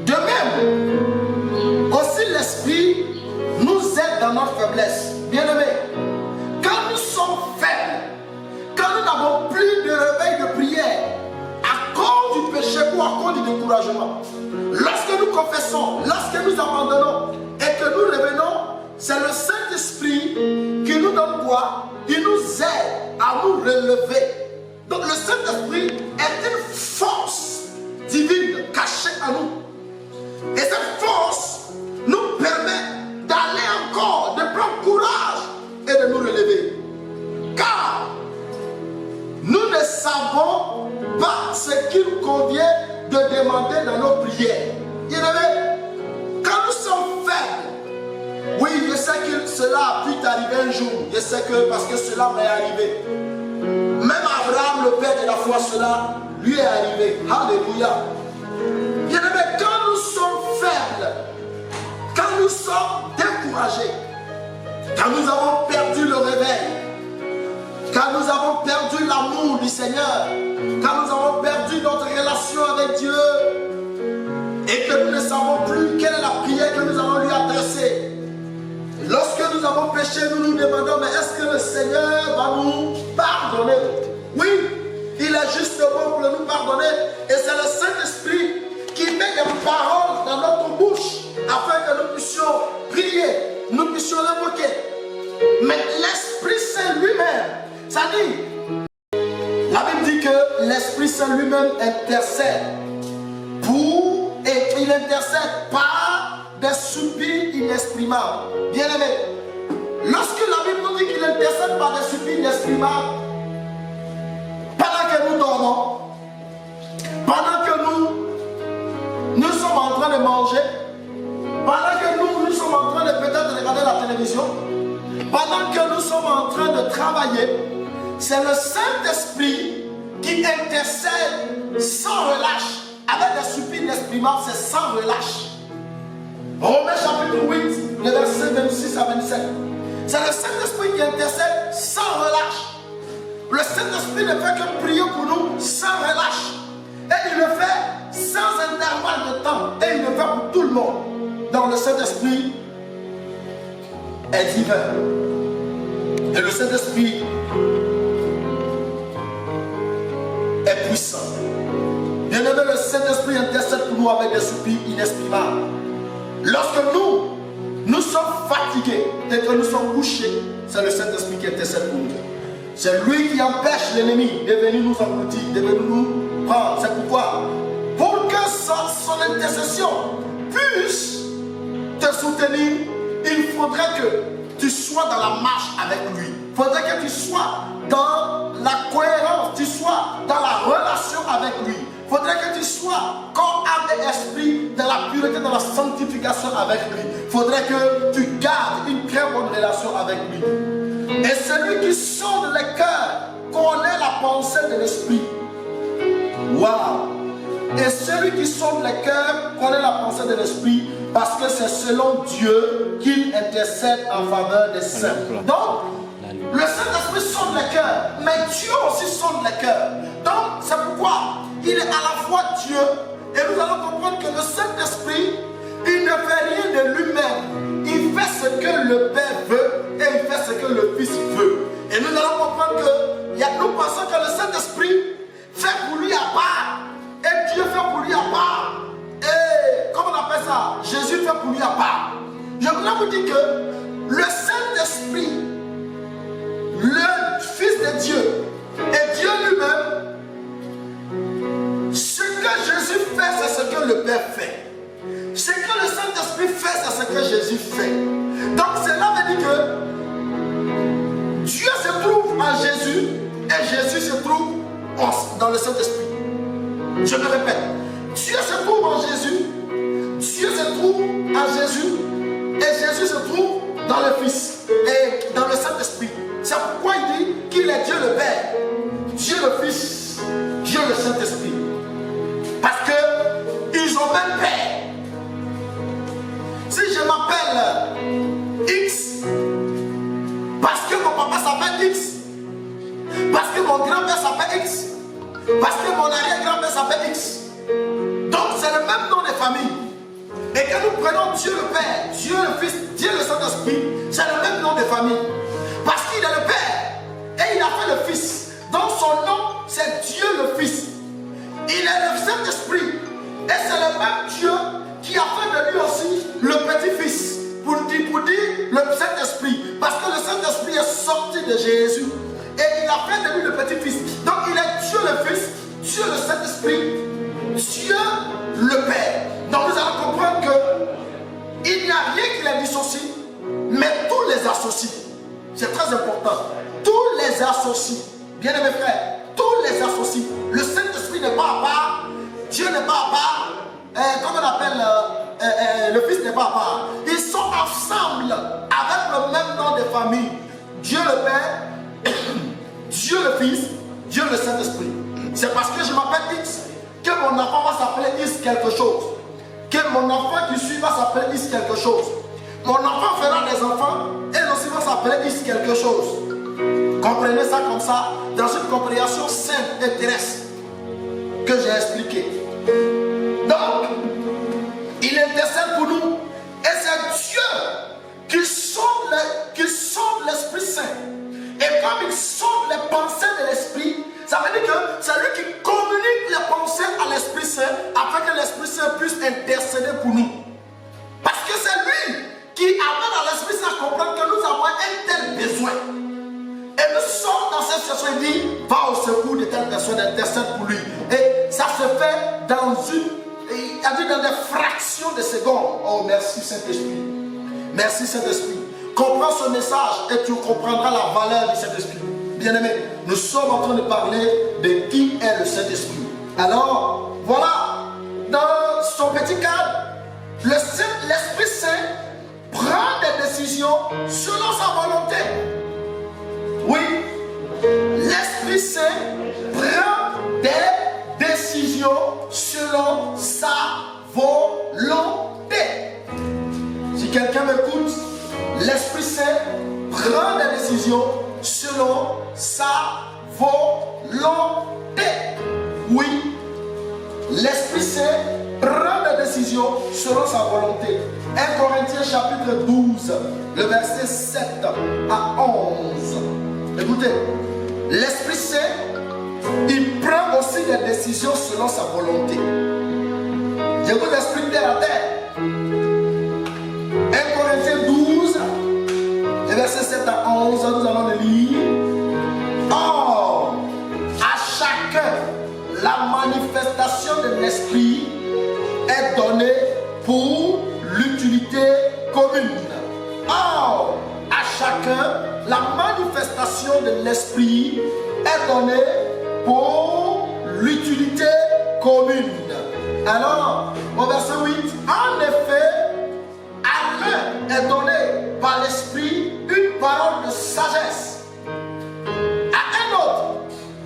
De même, aussi l'Esprit nous aide dans notre faiblesse. Bien-aimés, quand nous sommes faibles, quand nous n'avons plus de réveil de prière, à cause du péché ou à cause du découragement, lorsque nous confessons, lorsque nous abandonnons et que nous revenons, c'est le Saint-Esprit qui nous donne quoi? Il nous aide à nous relever. Donc le Saint-Esprit est une force divine cachée à nous. Et cette force nous permet d'aller encore, de prendre courage et de nous relever. Car nous ne savons pas ce qu'il convient de demander dans nos prières. Bien-aimés, quand nous sommes faibles, oui, je sais que cela a pu t'arriver un jour. Je sais que parce que cela m'est arrivé. Même Abraham, le père de la foi, cela lui est arrivé. Alléluia. Bien-aimés, quand nous sommes faibles, quand nous sommes découragés, quand nous avons perdu le réveil, quand nous avons perdu l'amour du Seigneur, quand nous avons perdu notre relation avec Dieu, et que nous ne savons plus quelle est la prière que nous allons lui adresser. Lorsque nous avons péché, nous nous demandons, mais est-ce que le Seigneur va nous pardonner? Oui, il est juste bon pour nous pardonner. Et c'est le Saint-Esprit qui met des paroles dans notre bouche afin que nous puissions prier, nous puissions l'invoquer. Mais l'Esprit Saint lui-même, ça dit, la Bible dit que l'Esprit Saint lui-même intercède et il intercède par des soupirs inexprimables. Bien-aimés, lorsque la Bible nous dit qu'il intercède par des soupirs inexprimables, pendant que nous dormons, pendant que nous sommes en train de manger, pendant que nous sommes en train de peut-être regarder la télévision, pendant que nous sommes en train de travailler, c'est le Saint-Esprit qui intercède sans relâche, avec des soupirs inexprimables, c'est sans relâche. Romains chapitre 8, le verset 26 à 27. C'est le Saint-Esprit qui intercède sans relâche. Le Saint-Esprit ne fait que prier pour nous sans relâche. Et il le fait sans intervalle de temps. Et il le fait pour tout le monde. Donc le Saint-Esprit est divin. Et le Saint-Esprit est puissant. Bien-aimé, le Saint-Esprit intercède pour nous avec des soupirs inexprimables. Lorsque nous sommes fatigués et que nous sommes couchés, c'est le Saint-Esprit qui intercède pour nous. C'est lui qui empêche l'ennemi de venir nous engloutir, de venir nous prendre. C'est pourquoi, pour que son intercession puisse te soutenir, il faudrait que tu sois dans la marche avec lui. Il faudrait que tu sois dans la cohérence, tu sois dans la relation avec lui. Il faudrait que tu sois corps, âme et esprit dans la pureté, dans la sanctification avec lui. Il faudrait que tu gardes une très bonne relation avec lui. Et celui qui sonde les cœurs connaît la pensée de l'esprit. Waouh! Et celui qui sonde les cœurs connaît la pensée de l'esprit, parce que c'est selon Dieu qu'il intercède en faveur des saints. Donc, le Saint-Esprit sonde les cœurs, mais Dieu aussi sonde les cœurs. Donc, c'est pourquoi il est à la fois Dieu, et nous allons comprendre que le Saint-Esprit, il ne fait rien de lui-même. Il fait ce que le Père veut, et il fait ce que le Fils veut. Et nous allons comprendre que nous pensons que le Saint-Esprit fait pour lui à part, et Dieu fait pour lui à part. Et comment on appelle ça? Jésus fait pour lui à part. Je voudrais vous dire que le Saint-Esprit, le Fils de Dieu, et Dieu lui-même, ce que Jésus fait, c'est ce que le Père fait. Ce que le Saint-Esprit fait, c'est ce que Jésus fait. Donc cela veut dire que Dieu se trouve en Jésus et Jésus se trouve dans le Saint-Esprit. Je me répète, Dieu se trouve en Jésus, Dieu se trouve en Jésus et Jésus se trouve dans le Fils et dans le Saint-Esprit. C'est pourquoi il dit qu'il est Dieu le Père, Dieu le Fils, Dieu le Saint-Esprit. Parce qu'ils ont même Père. Si je m'appelle X, parce que mon papa s'appelle X, parce que mon grand-père s'appelle X, parce que mon arrière-grand-père s'appelle X, donc c'est le même nom de famille. Et que nous prenons Dieu le Père, Dieu le Fils, Dieu le Saint-Esprit, c'est le même nom de famille. Parce qu'il est le Père et il a fait le Fils. Donc son nom c'est Dieu le Fils. Il est le Saint-Esprit. Et c'est le même Dieu qui a fait de lui aussi le petit-fils. Pour dire le Saint-Esprit. Parce que le Saint-Esprit est sorti de Jésus. Et il a fait de lui le petit-fils. Donc il est Dieu le Fils, Dieu le Saint-Esprit, Dieu le Père. Donc nous allons comprendre que il n'y a rien qui les dissocie, mais tous les associe. C'est très important. Tous les associe. Bien aimés frères, tous les associe. Le Saint-Esprit n'est pas à part, Dieu n'est pas à part, comment on appelle, le Fils n'est pas à part. Ils sont ensemble avec le même nom de famille. Dieu le Père, Dieu le Fils, Dieu le Saint-Esprit. C'est parce que je m'appelle X que mon enfant va s'appeler X quelque chose. Que mon enfant qui suit va s'appeler X quelque chose. Mon enfant fera des enfants et aussi va s'appeler X quelque chose. Comprenez ça comme ça, dans une compréhension simple et terrestre que j'ai expliqué. Donc, il intercède pour nous. Et c'est Dieu qui sonde l'Esprit Saint. Et comme il sonde les pensées de l'Esprit, ça veut dire que c'est lui qui communique les pensées à l'Esprit Saint afin que l'Esprit Saint puisse intercéder pour nous. Parce que c'est lui qui amène à l'Esprit Saint à comprendre que nous avons un tel besoin. Et nous sommes dans cette situation, il dit, va au secours de telle personne, intercède pour lui. Et ça se fait dans dans des fractions de secondes. Oh, merci Saint-Esprit. Merci Saint-Esprit. Comprends ce message et tu comprendras la valeur du Saint-Esprit. Bien-aimé, nous sommes en train de parler de qui est le Saint-Esprit. Alors, voilà, dans son petit cadre, l'Esprit Saint prend des décisions selon sa volonté. Oui, l'Esprit Saint prend des décisions selon sa volonté. Si quelqu'un m'écoute, l'Esprit Saint prend des décisions selon sa volonté. Oui, l'Esprit Saint prend des décisions selon sa volonté. 1 Corinthiens chapitre 12, le verset 7 à 11. Écoutez, l'Esprit Saint, il prend aussi des décisions selon sa volonté. Je vous explique terre à terre. 1 Corinthiens 12, le verset 7 à 11, nous allons le lire. Or, à chacun, la manifestation de l'Esprit est donnée pour l'utilité commune. Or, à chacun, la manifestation de l'Esprit est donnée pour l'utilité commune. Alors, au verset 8, en effet, à l'un est donné par l'Esprit une parole de sagesse, à un autre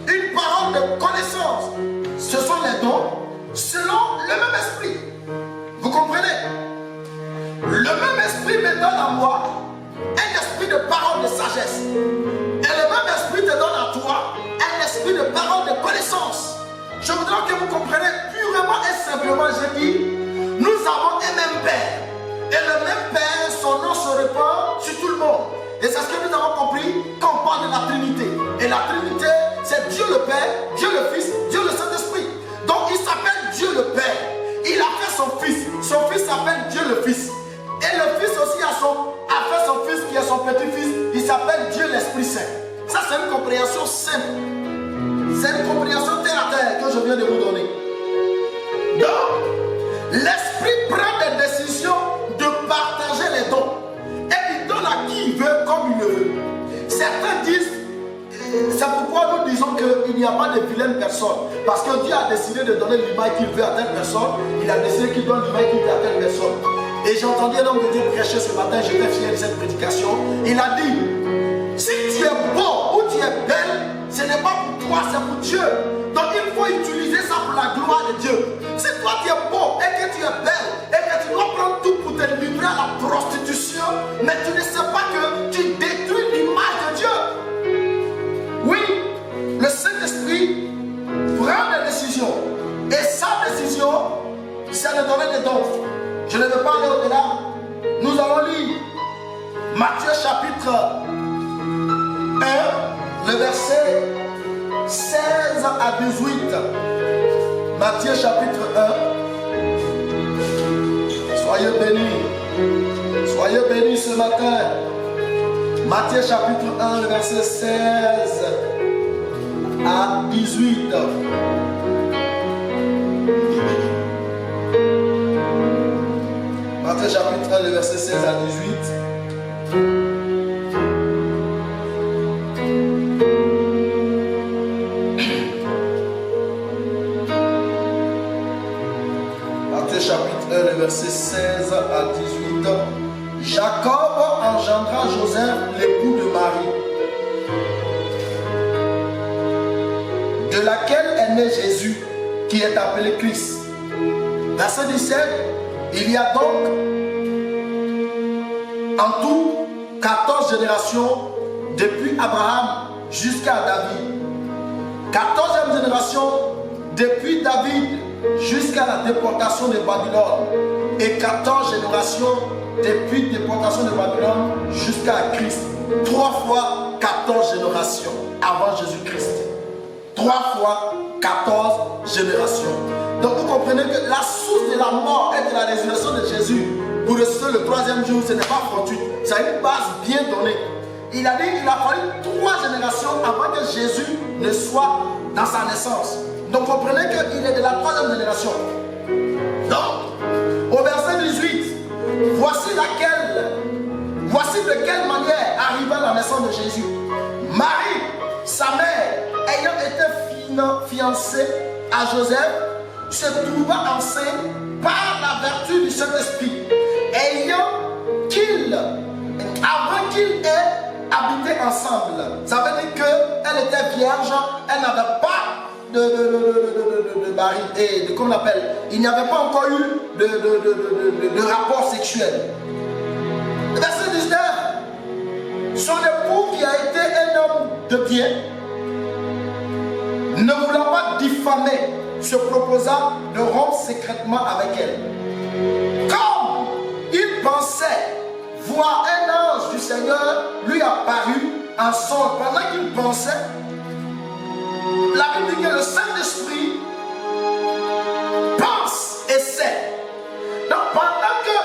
une parole de connaissance. Ce sont les dons selon le même esprit. Vous comprenez? Le même esprit me donne à moi un esprit de parole de sagesse. Et le même esprit te donne à toi un esprit de parole de connaissance. Je voudrais que vous compreniez purement et simplement, je dis, nous avons un même Père. Et le même Père, son nom se répand sur tout le monde. Et c'est ce que nous avons compris quand on parle de la Trinité. Et la Trinité, c'est Dieu le Père, Dieu le Fils, Dieu le Saint-Esprit. Donc il s'appelle Dieu le Père. Il a fait son Fils. Son Fils s'appelle Dieu le Fils. Et le Fils aussi a fait son Fils qui est son petit-fils. Il s'appelle Dieu l'Esprit Saint. Ça c'est une compréhension simple. C'est une compréhension terre à terre que je viens de vous donner. Donc, l'Esprit prend des décisions de partager les dons. Et il donne à qui il veut comme il le veut. Certains disent, c'est pourquoi nous disons qu'il n'y a pas de vilaine personne. Parce que Dieu a décidé de donner l'image qu'il veut à telle personne. Il a décidé qu'il donne l'image qu'il veut à telle personne. Et j'ai entendu un homme de Dieu prêcher ce matin, j'étais fier de cette prédication. Il a dit, si tu es beau ou tu es belle, ce n'est pas pour toi, c'est pour Dieu. Donc il faut utiliser ça pour la gloire de Dieu. Si toi tu es beau et que tu es belle et que tu dois prendre tout pour te livrer à la prostitution, mais tu ne sais pas que tu détruis l'image de Dieu. Oui, le Saint-Esprit prend des décisions. Et sa décision, c'est de donner des dons. Je ne veux pas aller au-delà. Nous allons lire Matthieu chapitre 1, le verset 16 à 18. Matthieu chapitre 1. Soyez bénis. Soyez bénis ce matin. Matthieu chapitre 1, le verset 16 à 18. Matthieu chapitre 1, le verset 16 à 18. Matthieu chapitre 1, le verset 16 à 18. Jacob engendra Joseph, l'époux de Marie, de laquelle est né Jésus, qui est appelé Christ. Verset 17. Il y a donc en tout 14 générations depuis Abraham jusqu'à David. 14e génération depuis David jusqu'à la déportation de Babylone. Et 14 générations depuis la déportation de Babylone jusqu'à Christ. 3 fois 14 générations avant Jésus-Christ. 3 fois 14 générations. Donc vous comprenez que la source de la mort et de la résurrection de Jésus pour ressusciter le 3e jour, ce n'est pas fortuit. C'est une base bien donnée. Il a dit qu'il a fallu 3 générations avant que Jésus ne soit dans sa naissance. Donc comprenez qu'il est de la 3e génération. Donc, au verset 18, voici de quelle manière arriva la naissance de Jésus. Marie, sa mère, ayant été fiancée à Joseph, se trouva enceinte par la vertu du Saint-Esprit, avant qu'ils aient habité ensemble. Ça veut dire qu'elle était vierge, elle n'avait pas de mari, et comment on appelle, il n'y avait pas encore eu de rapport sexuel. Verset 19, son époux qui a été un homme de bien, ne voulant pas diffamer, se proposa de rompre secrètement avec elle. Comme il pensait voir un ange du Seigneur lui apparu en songe, pendant qu'il pensait, la Bible dit que le Saint-Esprit pense et sait. Donc pendant que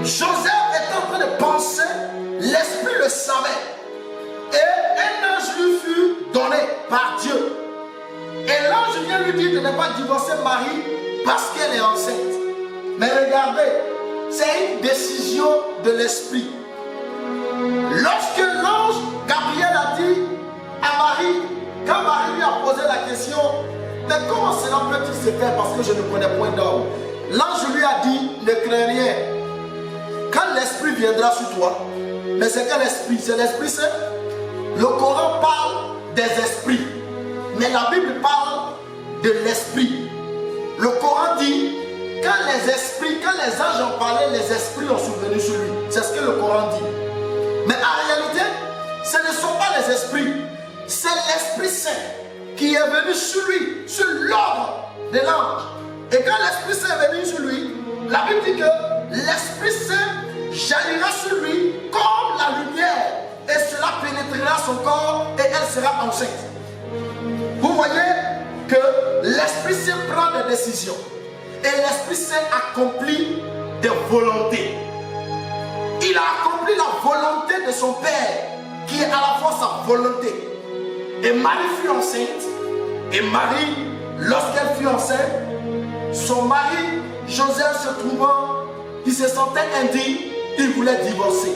Joseph était en train de penser, l'Esprit le savait. Et un ange lui fut donné par Dieu. Et l'ange vient lui dire de ne pas divorcer Marie parce qu'elle est enceinte. Mais regardez, c'est une décision de l'Esprit. Lorsque l'ange Gabriel a dit à Marie, quand Marie lui a posé la question, mais comment cela peut-il se faire parce que je ne connais point d'homme? L'ange lui a dit, ne crains rien. Quand l'Esprit viendra sur toi, mais c'est quel esprit? C'est l'Esprit Saint. Le Coran parle des esprits, mais la Bible parle de l'Esprit. Le Coran dit, quand les anges ont parlé, les esprits ont souvenu sur lui. C'est ce que le Coran dit. Mais en réalité, ce ne sont pas les esprits, c'est l'Esprit Saint qui est venu sur lui, sur l'ordre de l'ange. Et quand l'Esprit Saint est venu sur lui, la Bible dit que l'Esprit Saint jaillira sur lui comme la lumière, et cela pénétrera son corps et elle sera enceinte. Vous voyez que l'Esprit Saint prend des décisions et l'Esprit Saint accomplit des volontés. Il a accompli la volonté de son Père qui est à la fois sa volonté. Et Marie fut enceinte. Et Marie, lorsqu'elle fut enceinte, son mari Joseph se trouvant, il se sentait indigne, il voulait divorcer.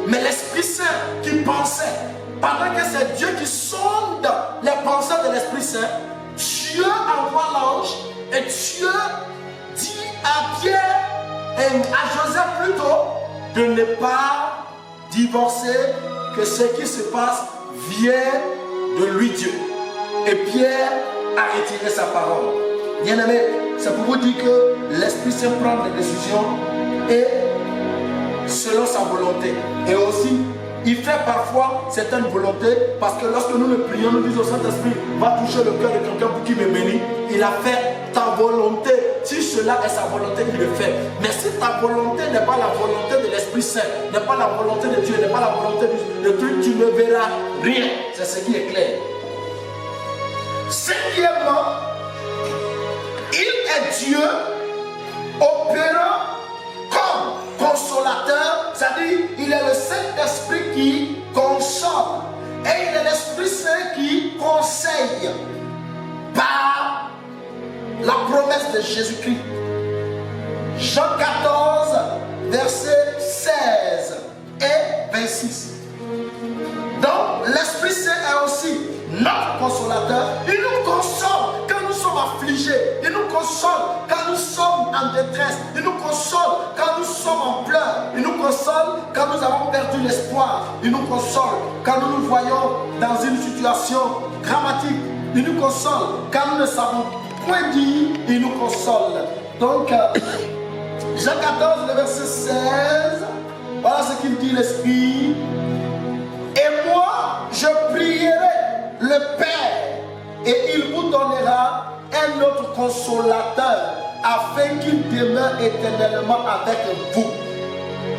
Mais l'Esprit Saint qui pensait, pendant que c'est Dieu qui sonde les pensées de l'Esprit Saint, Dieu envoie l'ange et Dieu dit à Pierre et à Joseph plutôt de ne pas divorcer, que ce qui se passe vient de lui Dieu. Et Pierre a retiré sa parole. Bien aimé, c'est pour vous dire que l'Esprit Saint prend des décisions et selon sa volonté. Et aussi, il fait parfois certaines volontés, parce que lorsque nous le prions, nous disons au Saint-Esprit, va toucher le cœur de quelqu'un pour qu'il me bénisse. Il a fait ta volonté. Si cela est sa volonté, il le fait. Mais si ta volonté n'est pas la volonté de l'Esprit Saint, n'est pas la volonté de Dieu, n'est pas la volonté de Dieu, tu ne verras rien. C'est ce qui est clair. Cinquièmement, il est Dieu opérant comme consolateur, c'est-à-dire il est le Saint-Esprit qui console et il est l'Esprit Saint qui conseille par la promesse de Jésus-Christ. Jean 14, versets 16 et 26. Donc l'Esprit Saint est aussi notre consolateur. Il nous console quand nous sommes affligés. Il nous console quand nous sommes en détresse. Il nous console quand nous sommes en pleurs. Il nous console quand nous avons perdu l'espoir. Il nous console quand nous nous voyons dans une situation dramatique. Il nous console quand nous ne savons point dire. Il nous console. Donc, Jean 14, le verset 16, voilà ce qu'il dit l'Esprit. Et moi, je prierai le Père, et il vous donnera un autre consolateur, afin qu'il demeure éternellement avec vous.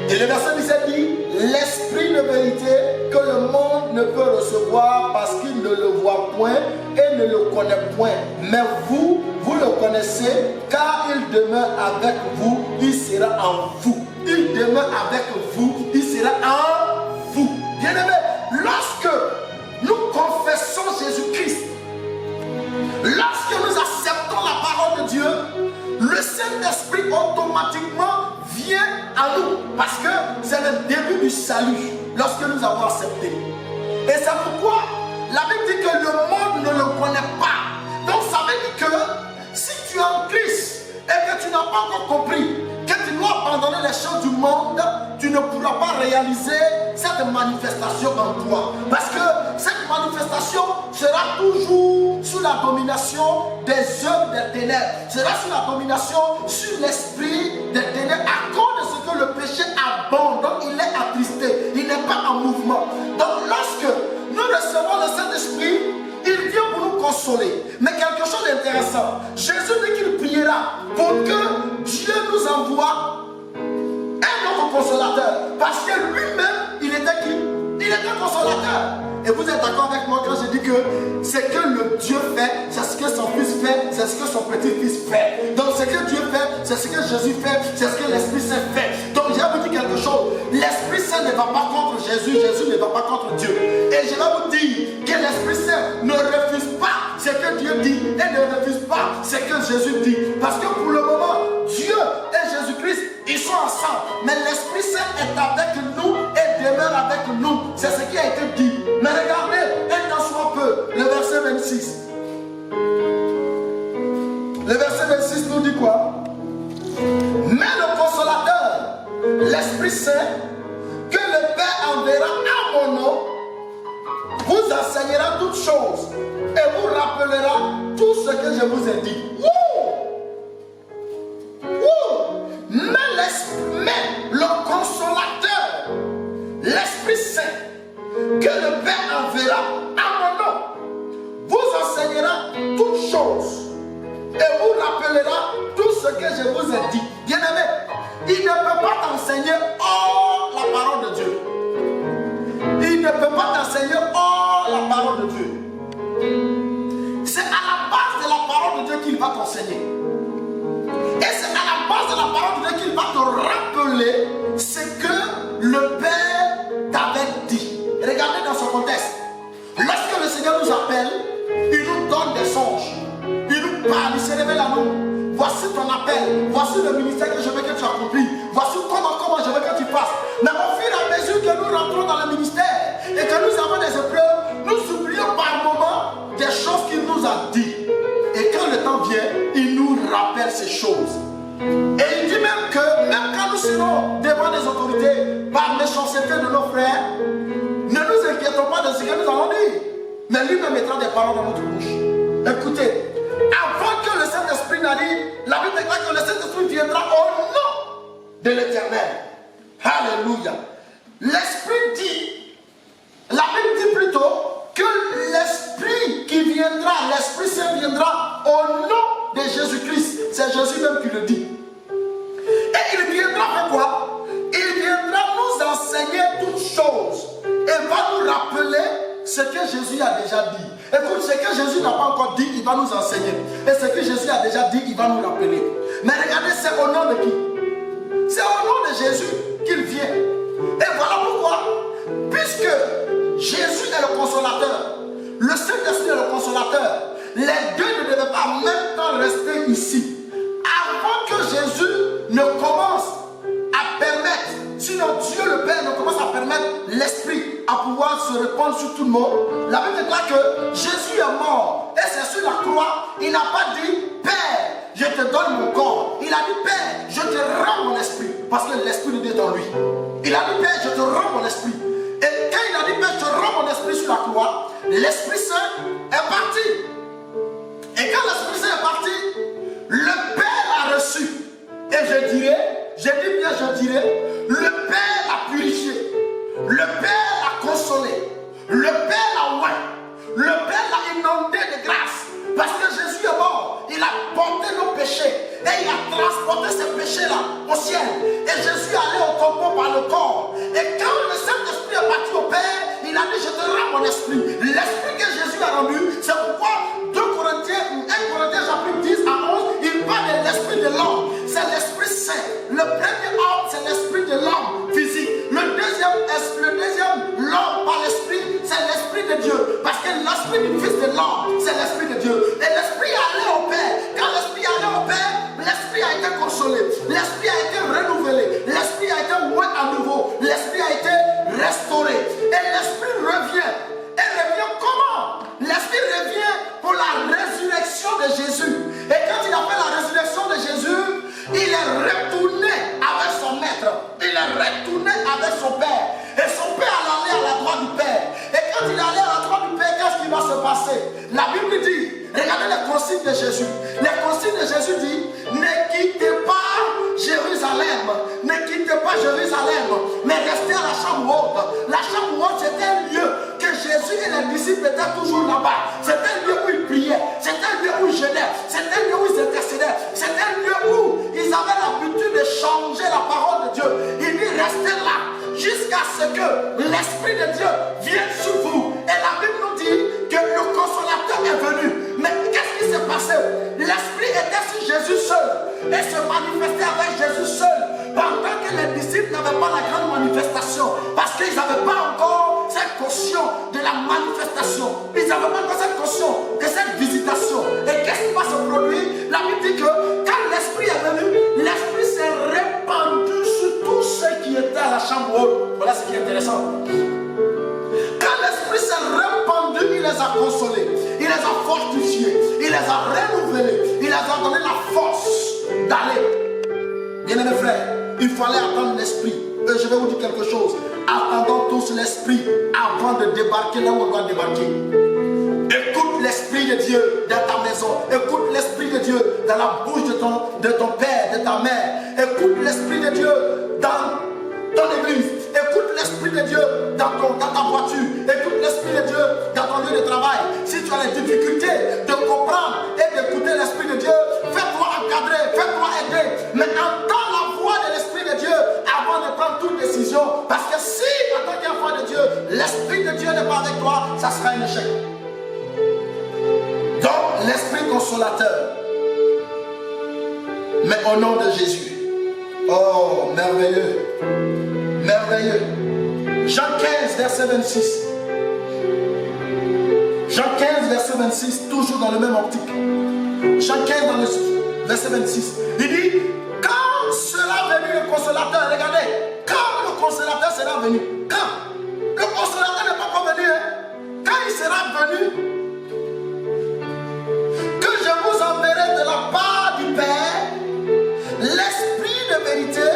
Et le verset 17 dit, l'Esprit de vérité que le monde ne peut recevoir parce qu'il ne le voit point et ne le connaît point. Mais vous, vous le connaissez, car il demeure avec vous, il sera en vous. Il demeure avec vous, il sera en vous. Bien-aimés, lorsque nous confessons Jésus-Christ, lorsque nous acceptons la parole de Dieu, le Saint-Esprit automatiquement vient à nous. Parce que c'est le début du salut, lorsque nous avons accepté. Et c'est pourquoi la Bible dit que le monde ne le connaît pas. Donc ça veut dire que si tu es en Christ et que tu n'as pas encore compris que tu dois abandonner les choses du monde, tu ne pourras pas réaliser cette manifestation en toi. Parce que cette manifestation sera toujours sous la domination des œuvres des ténèbres. Sera sous la domination sur l'esprit des ténèbres à cause de ce que le péché abonde. Donc il est attristé, il n'est pas en mouvement. Donc lorsque nous recevons le Saint-Esprit, il vient pour nous consoler. Mais quelque chose d'intéressant, Jésus dit qu'il priera pour que Dieu nous envoie un autre consolateur. Parce que lui-même, il était qui? Il était consolateur. Et vous êtes d'accord avec moi quand je dis que ce que le Dieu fait, c'est ce que son fils fait, c'est ce que son petit-fils fait. Donc ce que Dieu fait, c'est ce que Jésus fait, c'est ce que l'Esprit Saint fait. Donc je vais vous dire quelque chose. L'Esprit Saint ne va pas contre Jésus, Jésus ne va pas contre Dieu. Et je vais vous dire que l'Esprit Saint ne refuse pas ce que Dieu dit et ne refuse pas ce que Jésus dit. Parce que pour le moment, Dieu et Jésus-Christ, ils sont ensemble. Mais l'Esprit Saint est avec nous et demeure avec nous. C'est ce qui a été dit. Mais regardez, un temps soit peu, le verset 26. Le verset 26 nous dit quoi? Mais le consolateur, l'Esprit Saint, que le Père enverra à mon nom, vous enseignera toutes choses et vous rappellera tout ce que je vous ai dit. Mais le consolateur, l'Esprit Saint, que le Père enverra à mon nom, vous enseignera toutes choses et vous rappellera tout ce que je vous ai dit. Bien-aimé, il ne peut pas t'enseigner hors la parole de Dieu. Il ne peut pas t'enseigner hors la parole de Dieu. C'est à la base de la parole de Dieu qu'il va t'enseigner. Et c'est à la base de la parole de Dieu qu'il va te rappeler ce que le Père t'avait dit. Regardez dans ce contexte. Lorsque le Seigneur nous appelle, il nous donne des songes. Il nous parle, il se révèle à nous. Voici ton appel, voici le ministère que je veux que tu accomplisses. Voici comment je veux que tu fasses. Mais au fur et à mesure que nous rentrons dans le ministère et que nous avons des épreuves, nous oublions par moments des choses qu'il nous a dit. Et quand le temps vient, il nous rappelle ces choses. Et il dit même que, même quand nous serons devant les autorités par méchanceté de nos frères, ne nous inquiétons pas de ce que nous allons dire. Mais lui-même mettra des paroles dans notre bouche. Écoutez, avant que le Saint-Esprit n'arrive, la Bible déclare que le Saint-Esprit viendra au nom de l'Éternel. Alléluia. L'Esprit dit, la Bible dit plutôt que l'Esprit qui viendra, l'Esprit Saint viendra au nom de Jésus-Christ. C'est Jésus même qui le dit. Et il viendra pourquoi? Il viendra nous enseigner toutes choses et va nous rappeler ce que Jésus a déjà dit. Écoute, ce que Jésus n'a pas encore dit, il va nous enseigner. Et ce que Jésus a déjà dit, il va nous rappeler. Mais regardez, c'est au nom de qui? C'est au nom de Jésus qu'il vient. Et voilà pourquoi, puisque Jésus est le consolateur, le Saint-Esprit est le consolateur, les deux ne devaient pas en même temps rester ici. Avant que Jésus ne commence à permettre, sinon Dieu le Père ne commence à permettre l'Esprit à pouvoir se répandre sur tout le monde, la Bible déclare que Jésus est mort et c'est sur la croix. Il n'a pas dit Père, je te donne mon corps. Il a dit Père, je te rends mon esprit, parce que l'Esprit de Dieu est en lui. Il a dit Père, je te rends mon esprit. Et quand il a dit Père, je te rends mon esprit sur la croix, l'Esprit Saint est parti. Et quand l'Esprit Saint est parti, le Père a reçu. Et je dirais, le Père l'a purifié, le Père l'a consolé, le Père l'a oint, le Père l'a inondé de grâce. Parce que Jésus est mort, il a porté nos péchés et il a transporté ces péchés-là au ciel. Et Jésus est allé au tombeau par le corps. Et quand le Saint-Esprit est parti au Père, il a dit je te rends mon esprit. L'esprit que Jésus a rendu, c'est pourquoi 1 Corinthiens chapitre 10 à 11, il parle de l'esprit de l'homme. C'est l'Esprit Saint. Le premier homme, c'est l'esprit de l'homme physique. Le deuxième l'homme par l'esprit, c'est l'esprit de Dieu. Parce que l'esprit du Fils de l'homme, c'est l'Esprit de Dieu. Et l'Esprit allait au Père. Quand l'Esprit allait au Père, l'Esprit a été consolé. L'Esprit a été renouvelé. L'Esprit a été oint à nouveau. L'Esprit a été restauré. Et l'Esprit revient. Et revient comment? L'Esprit revient pour la résurrection de Jésus. Et quand il a fait la résurrection de Jésus, il est retourné avec son maître. Il est retourné avec son Père. Et son Père allait à la droite du Père. Et quand il allait à la droite du Père, qu'est-ce qui va se passer? La Bible dit, regardez les consignes de Jésus. Les consignes de Jésus dit, ne quittez pas Jérusalem. Ne quittez pas Jérusalem, mais restez à la chambre haute. La chambre haute, c'était un lieu que Jésus et les disciples étaient toujours là-bas. C'était un lieu où ils priaient. C'était un lieu où ils jeûnaient. C'était un lieu où ils intercédaient. C'était un lieu où ils avaient l'habitude de changer la parole de Dieu. Ils y restaient là jusqu'à ce que l'Esprit de Dieu vienne sur vous. Et la Bible nous dit que le consolateur est venu. Mais qu'est-ce qui s'est passé? L'Esprit était sur Jésus seul et se manifestait avec Jésus seul, pendant que les disciples n'avaient pas la grande manifestation, parce qu'ils n'avaient pas encore cette caution de la manifestation. Ils n'avaient pas encore cette caution de cette visitation. Et qu'est-ce qui va se produire? La Bible dit que quand l'Esprit est venu, l'Esprit s'est répandu sur tous ceux qui étaient à la chambre haute. Voilà ce qui est intéressant. Quand l'Esprit s'est répandu, il les a consolés, il les a fortifiés, il les a renouvelés, il les a donné la force d'aller. Bien-aimés frères, il fallait attendre l'Esprit. Et je vais vous dire quelque chose. Attendons tous l'Esprit avant de débarquer là où on doit débarquer. Écoute l'Esprit de Dieu dans ta maison. Écoute l'Esprit de Dieu dans la bouche de ton père, de ta mère. Écoute l'Esprit de Dieu dans ton église. Écoute l'Esprit de Dieu dans ta voiture. Écoute l'Esprit de Dieu dans ton lieu de travail. Si tu as les difficultés de comprendre et d'écouter l'Esprit de Dieu, fais-toi encadrer, fais-toi aider. Mais entends la voix de l'Esprit de Dieu avant de prendre toute décision. Parce que si, en tant qu'enfant de Dieu, l'Esprit de Dieu n'est pas avec toi, ça sera un échec. Donc, l'Esprit consolateur. Mais au nom de Jésus. Oh, merveilleux. Merveilleux. Jean 15, verset 26. Jean 15, verset 26, toujours dans le même optique. Jean 15, dans le verset 26. Il dit, quand sera venu le consolateur, regardez, quand le consolateur sera venu, quand le consolateur n'est pas encore venu, quand il sera venu, que je vous enverrai de la part du Père, l'Esprit de vérité,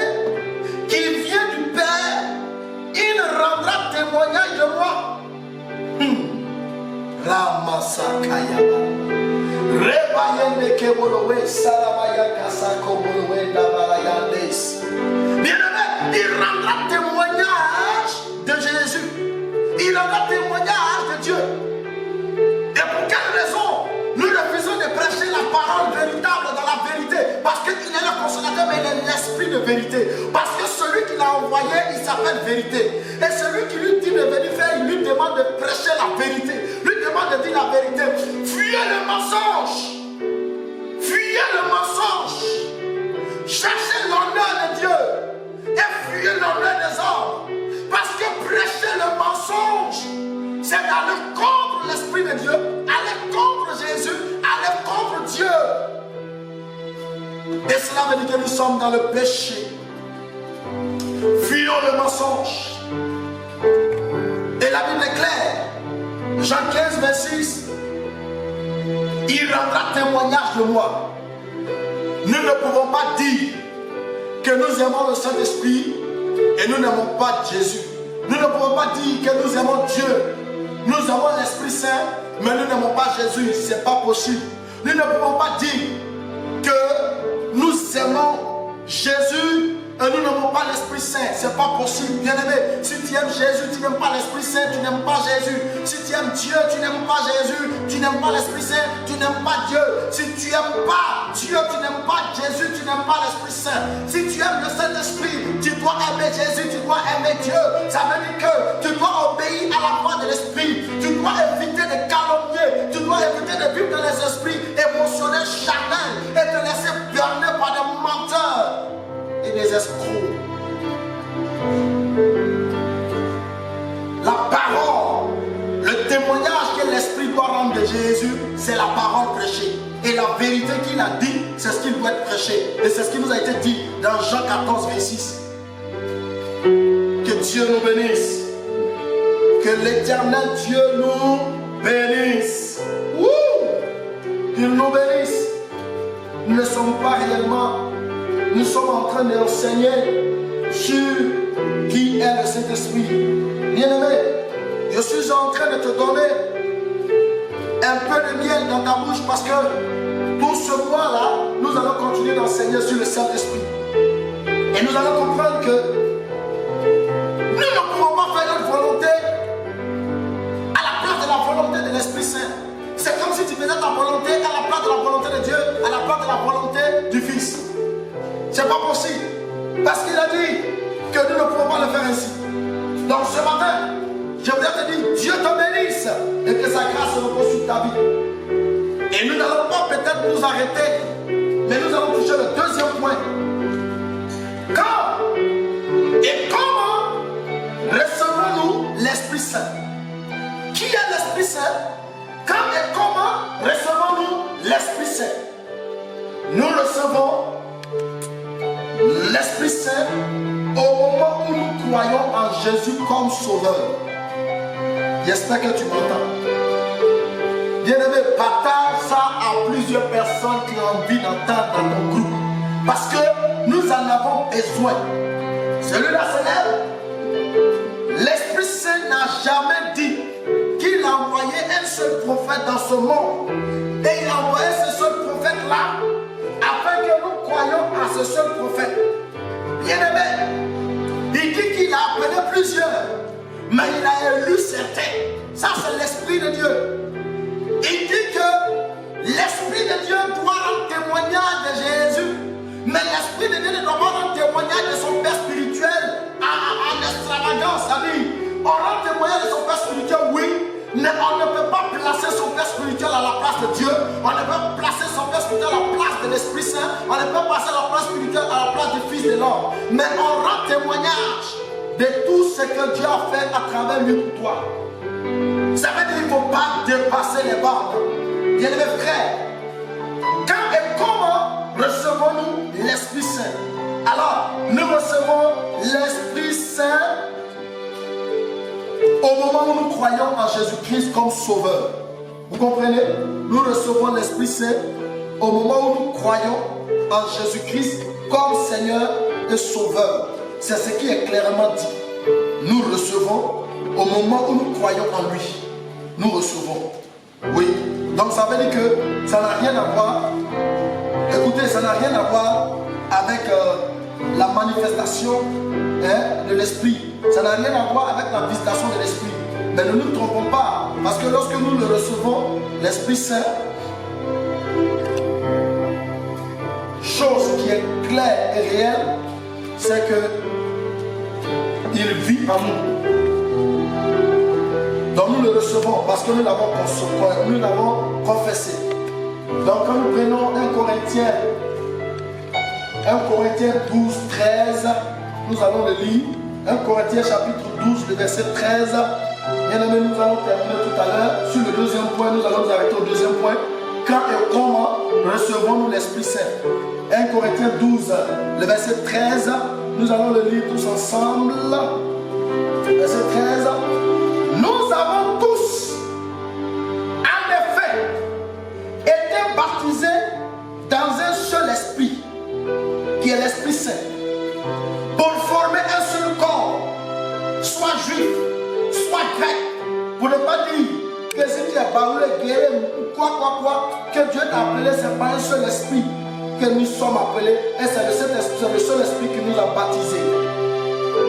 qu'il vient du Père, il rendra témoignage de moi. Ramasakayaba. Rebayende kebolowe salamaya kasako bolowe dabalayandes. Bien-aimé, il rendra témoignage de Jésus. Il rendra témoignage de Dieu. Et pour quelle raison nous refusons de prêcher la parole véritable dans la vérité? Parce qu'il est le consolateur, mais il est l'Esprit de vérité. Parce que celui qui l'a envoyé, il s'appelle vérité. Et celui qui lui dit de venir faire, il lui demande de prêcher la vérité. Lui demande de dire la vérité. Fuyez le mensonge. Fuyez le mensonge. Cherchez l'honneur de Dieu. Et fuyez l'honneur des hommes. Parce que prêcher le mensonge, c'est aller contre l'Esprit de Dieu, aller contre Jésus, aller contre Dieu. Et cela veut dire que nous sommes dans le péché. Fuyons le mensonge. Et la Bible est claire. Jean 15, 26. Il rendra témoignage de moi. Nous ne pouvons pas dire que nous aimons le Saint-Esprit et nous n'aimons pas Jésus. Nous ne pouvons pas dire que nous aimons Dieu. Nous avons l'Esprit Saint, mais nous n'aimons pas Jésus. Ce n'est pas possible. Nous ne pouvons pas dire que nous aimons Jésus et nous n'aimons pas l'Esprit Saint. Ce n'est pas possible. Bien aimé, si tu aimes Jésus, tu n'aimes pas l'Esprit Saint, tu n'aimes pas Jésus. Si tu aimes Dieu, tu n'aimes pas Jésus, tu n'aimes pas l'Esprit Saint, tu n'aimes pas Dieu. Si tu n'aimes pas Dieu, tu n'aimes pas Jésus, tu n'aimes pas l'Esprit Saint. Si tu aimes le Saint-Esprit, tu dois aimer Jésus, tu dois aimer Dieu. Ça veut dire que tu dois obéir à la voix de l'Esprit. Tu dois éviter de calomnier. Tu dois éviter de vivre dans les esprits émotionnels, charnels et te laisser berner par des menteurs et des escrocs. La parole, le témoignage que l'Esprit doit rendre de Jésus la parole prêchée. Et la vérité qu'il a dit, c'est ce qui doit être prêché. Et c'est ce qui nous a été dit dans Jean 14, 26. Que Dieu nous bénisse. Que l'éternel Dieu nous bénisse. Qu'il nous bénisse. Nous ne sommes pas réellement, nous sommes en train d'enseigner sur qui est le Saint-Esprit. Bien-aimé, je suis en train de te donner un peu de miel dans ta bouche parce que tout ce mois-là, nous allons continuer d'enseigner sur le Saint-Esprit. Et nous allons comprendre que nous ne pouvons pas faire notre volonté à la place de la volonté de l'Esprit Saint. C'est comme si tu faisais ta volonté à la place de la volonté de Dieu, à la place de la volonté du Fils. C'est pas possible. Parce qu'il a dit que nous ne pouvons pas le faire ainsi. Donc ce matin, je voudrais te dire, Dieu te bénisse et que sa grâce repose sur ta vie. Et nous n'allons pas peut-être nous arrêter, mais nous allons toucher le deuxième point. Quand et comment recevons-nous l'Esprit Saint? Qui est l'Esprit Saint? Quand et comment recevons-nous l'Esprit Saint? Nous recevons l'Esprit Saint au moment où nous croyons en Jésus comme Sauveur. J'espère que tu m'entends. Bien-aimé, partage ça à plusieurs personnes qui ont envie d'entendre dans ton groupe. Parce que nous en avons besoin. Celui-là s'élève. L'Esprit Saint n'a jamais dit qu'il a envoyé un seul prophète dans ce monde. Et il a envoyé ce seul prophète-là afin que nous croyions à ce seul prophète. Bien-aimé, il dit qu'il a appelé plusieurs, mais il a élu certains. Ça, c'est l'Esprit de Dieu. Il dit que l'Esprit de Dieu doit rendre témoignage de Jésus, mais l'Esprit de Dieu ne doit pas rendre témoignage de son Père spirituel en extravagance. C'est-à-dire, on rend témoignage de son Père spirituel, oui, mais on ne peut pas placer son Père spirituel à la place de Dieu. On ne peut pas placer son Père spirituel à la place de l'Esprit Saint. On ne peut pas placer la place spirituelle à la place du Fils de l'homme. Mais on rend témoignage de tout ce que Dieu a fait à travers lui pour toi. Ça veut dire qu'il ne faut pas dépasser les bornes. Bien mes frères, quand et comment recevons-nous l'Esprit Saint? Alors, nous recevons l'Esprit Saint au moment où nous croyons en Jésus-Christ comme Sauveur. Vous comprenez? Nous recevons l'Esprit Saint au moment où nous croyons en Jésus-Christ comme Seigneur et Sauveur. C'est ce qui est clairement dit. Nous recevons au moment où nous croyons en lui. Nous recevons. Oui. Donc ça veut dire que ça n'a rien à voir. Écoutez, ça n'a rien à voir avec la manifestation de l'Esprit. Ça n'a rien à voir avec la visitation de l'Esprit. Mais ne nous trompons pas. Parce que lorsque nous le recevons, l'Esprit Saint, chose qui est claire et réelle, c'est que il vit en nous. Donc nous le recevons parce que nous l'avons confessé. Donc quand nous prenons 1 Corinthiens 12, 13, nous allons le lire. 1 Corinthiens chapitre 12, le verset 13. Bien aimé, nous allons terminer tout à l'heure. Sur le deuxième point, nous allons nous arrêter au deuxième point. Quand et comment recevons-nous l'Esprit Saint? 1 Corinthiens 12, le verset 13. Nous allons le lire tous ensemble. Verset 13. Nous avons tous, en effet, été baptisés dans un seul esprit, qui est l'Esprit Saint, pour former un seul corps, soit juif, soit grec, pour ne pas dire que si tu es baoulé, guéri, quoi, que Dieu t'a appelé, c'est pas un seul esprit que nous sommes appelés, et c'est le seul esprit qui nous a baptisés.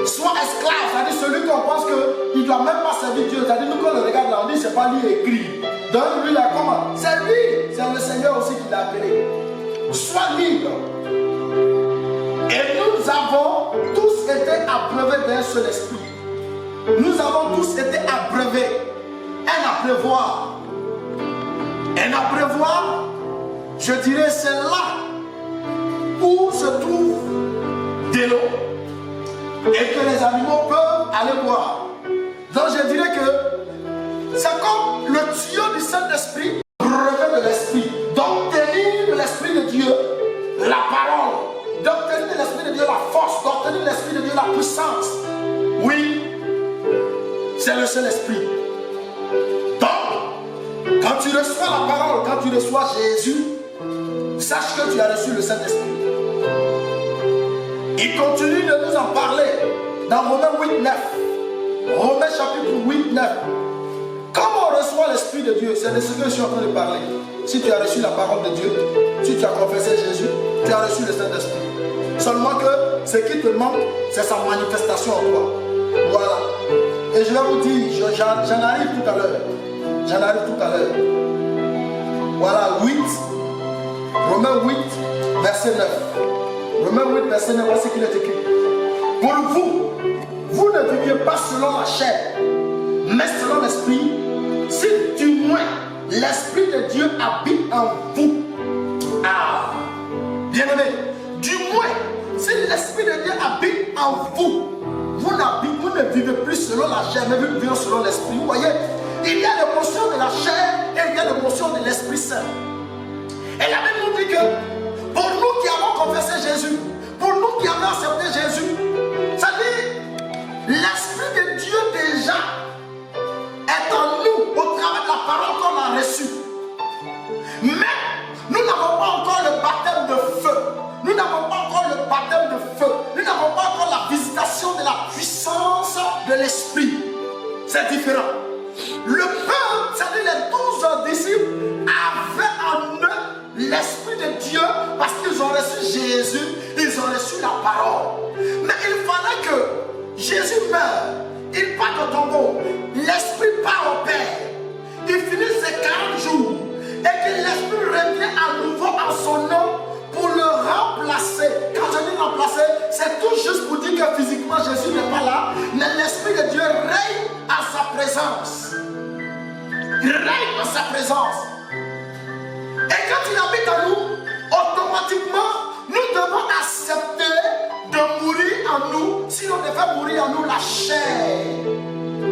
Soit esclave, c'est-à-dire celui qu'on pense qu'il ne doit même pas servir Dieu, c'est-à-dire nous quand on le regarde là, on dit c'est pas lui écrit. Donc lui là comment? C'est lui, c'est le Seigneur aussi qui l'a appelé. Sois libre. Et nous avons tous été abreuvés d'un seul esprit. Nous avons tous été abreuvés. Un abreuvoir. Un abreuvoir, je dirais, c'est là où se trouve de l'eau et que les animaux peuvent aller boire. Donc je dirais que c'est comme le tuyau du Saint-Esprit brevet de l'esprit, d'obtenir de l'esprit de Dieu la parole, d'obtenir de l'esprit de Dieu la force, d'obtenir de l'esprit de Dieu la puissance. Oui, c'est le Saint-Esprit. Donc, quand tu reçois la parole, quand tu reçois Jésus, sache que tu as reçu le Saint-Esprit. Il continue de nous en parler dans Romains 8, 9. Romains chapitre 8, 9. Comment on reçoit l'Esprit de Dieu? C'est de ce que je suis en train de parler. Si tu as reçu la parole de Dieu, si tu as confessé Jésus, tu as reçu le Saint-Esprit. Seulement que ce qui te manque, c'est sa manifestation en toi. Voilà. Et je vais vous dire, j'en arrive tout à l'heure. J'en arrive tout à l'heure. Voilà, 8. Romains 8, verset 9. Romains 8, verset 9, voici ce qu'il est écrit. Pour vous, vous ne viviez pas selon la chair, mais selon l'esprit, si du moins l'Esprit de Dieu habite en vous. Ah, bien-aimé, du moins, si l'Esprit de Dieu habite en vous, vous ne vivez plus selon la chair, mais vous vivez selon l'Esprit. Vous voyez, il y a l'émotion de la chair et il y a l'émotion de l'Esprit Saint. Et la Bible nous dit que pour nous qui avons confessé Jésus, pour nous qui avons accepté Jésus, ça dit, l'Esprit de Dieu déjà est en nous au travers de la parole qu'on a reçue. Mais nous n'avons pas encore le baptême de feu. Nous n'avons pas encore le baptême de feu. Nous n'avons pas encore la visitation de la puissance de l'Esprit. C'est différent. Le peuple, c'est-à-dire les 12 disciples, avaient en eux l'Esprit de Dieu parce qu'ils ont reçu Jésus, ils ont reçu la parole. Mais il fallait que Jésus meure, il part au tombeau, l'Esprit part au Père, il finit ses 40 jours et que l'Esprit revient à nouveau en son nom pour le remplacer. Quand je dis remplacer, c'est tout juste pour dire que physiquement Jésus n'est pas là, mais l'Esprit de Dieu règne à sa présence. Il règne en sa présence. Et quand il habite en nous, automatiquement, nous devons accepter de mourir en nous, si on devait mourir en nous la chair,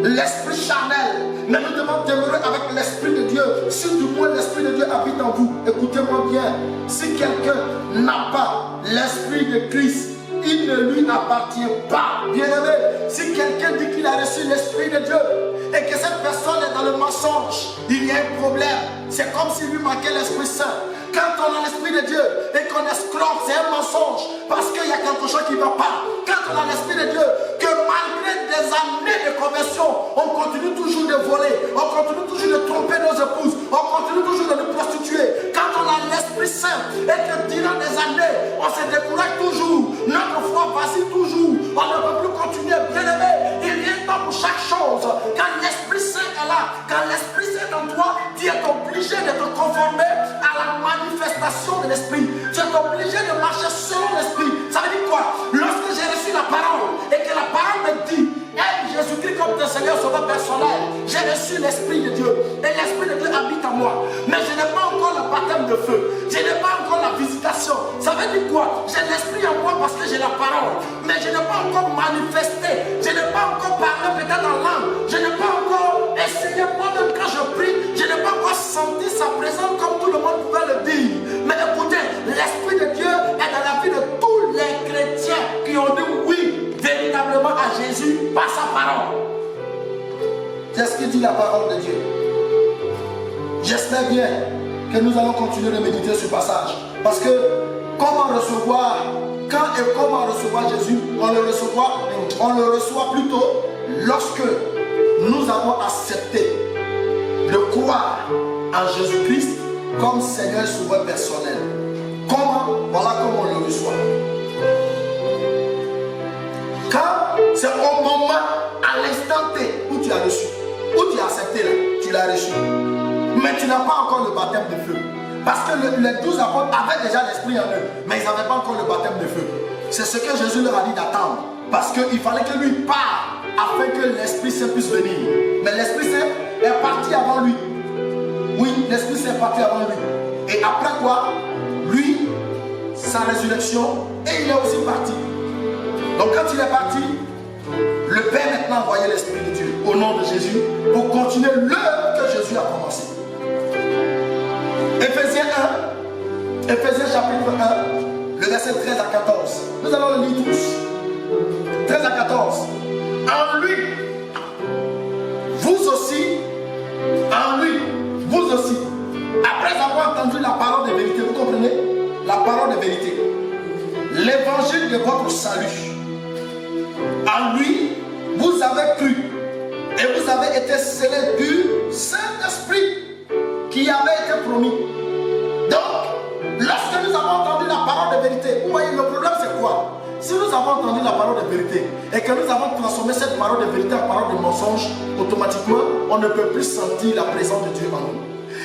l'esprit charnel. Mais nous devons demeurer avec l'Esprit de Dieu. Si du moins l'Esprit de Dieu habite en vous, écoutez-moi bien, si quelqu'un n'a pas l'Esprit de Christ, il ne lui appartient pas. Bien-aimé, si quelqu'un dit qu'il a reçu l'Esprit de Dieu et que cette personne est dans le mensonge, il y a un problème. C'est comme s'il lui manquait l'Esprit Saint. Quand on a l'Esprit de Dieu et qu'on escroque, c'est un mensonge parce qu'il y a quelque chose qui ne va pas. Quand on a l'Esprit de Dieu, que malgré des années de conversion, on continue toujours de voler, on continue toujours de tromper nos épouses, on continue toujours de nous prostituer. Quand on a l'Esprit Saint et que durant des années, on se décourage toujours, notre foi vacille toujours, on ne peut plus continuer. Bien aimé, il y a un temps pour chaque chose. Quand l'Esprit Saint est là, quand l'Esprit Saint est en toi, tu es obligé de te conformer à la manifestation de l'Esprit. Tu es obligé de marcher selon l'Esprit. Ça veut dire quoi? Lorsque j'ai reçu la parole et que la parole me dit, aime Jésus-Christ comme ton Seigneur sauveur personnel, j'ai reçu l'Esprit de Dieu et l'Esprit de Dieu habite en moi. Mais je n'ai pas encore le baptême de feu, je n'ai pas encore la visitation. Ça veut dire quoi? J'ai l'Esprit en moi parce que j'ai la parole, mais je n'ai pas encore manifesté, je n'ai pas encore parlé peut-être en langue, je n'ai pas encore essayé moi-même quand je prie, je n'ai pas encore senti sa présence comme tout le monde pouvait le dire. Mais écoutez, l'Esprit de Dieu est dans la vie de tous les chrétiens qui ont dit oui véritablement à Jésus par sa parole. C'est ce que dit la parole de Dieu. J'espère bien que nous allons continuer de méditer ce passage. Parce que comment recevoir, quand et comment recevoir Jésus, on le reçoit plutôt lorsque nous avons accepté de croire en Jésus-Christ comme Seigneur sauveur personnel. Comment? Voilà comment on le reçoit. Quand c'est au moment, à l'instant T, où tu as reçu, où tu as accepté, là, tu l'as reçu. Mais tu n'as pas encore le baptême de feu. Parce que les 12 apôtres avaient déjà l'Esprit en eux, mais ils n'avaient pas encore le baptême de feu. C'est ce que Jésus leur a dit d'attendre. Parce qu'il fallait que lui parte afin que l'Esprit Saint puisse venir. Mais l'Esprit Saint est parti avant lui. Oui, l'Esprit Saint est parti avant lui. Et après quoi? Lui, sa résurrection, et il est aussi parti. Donc quand il est parti, le Père maintenant a envoyé l'Esprit de Dieu au nom de Jésus pour continuer l'œuvre que Jésus a commencé. Éphésiens chapitre 1, le verset 13 à 14. Nous allons le lire tous. 13 à 14. En lui, vous aussi, après avoir entendu la parole de vérité, vous comprenez? La parole de vérité. L'évangile de votre salut. En lui, vous avez cru et vous avez été scellés du Saint-Esprit qui avait été promis. Donc, lorsque nous avons entendu la parole de vérité, vous voyez, le problème c'est quoi? Si nous avons entendu la parole de vérité et que nous avons transformé cette parole de vérité en parole de mensonge, automatiquement, on ne peut plus sentir la présence de Dieu en nous.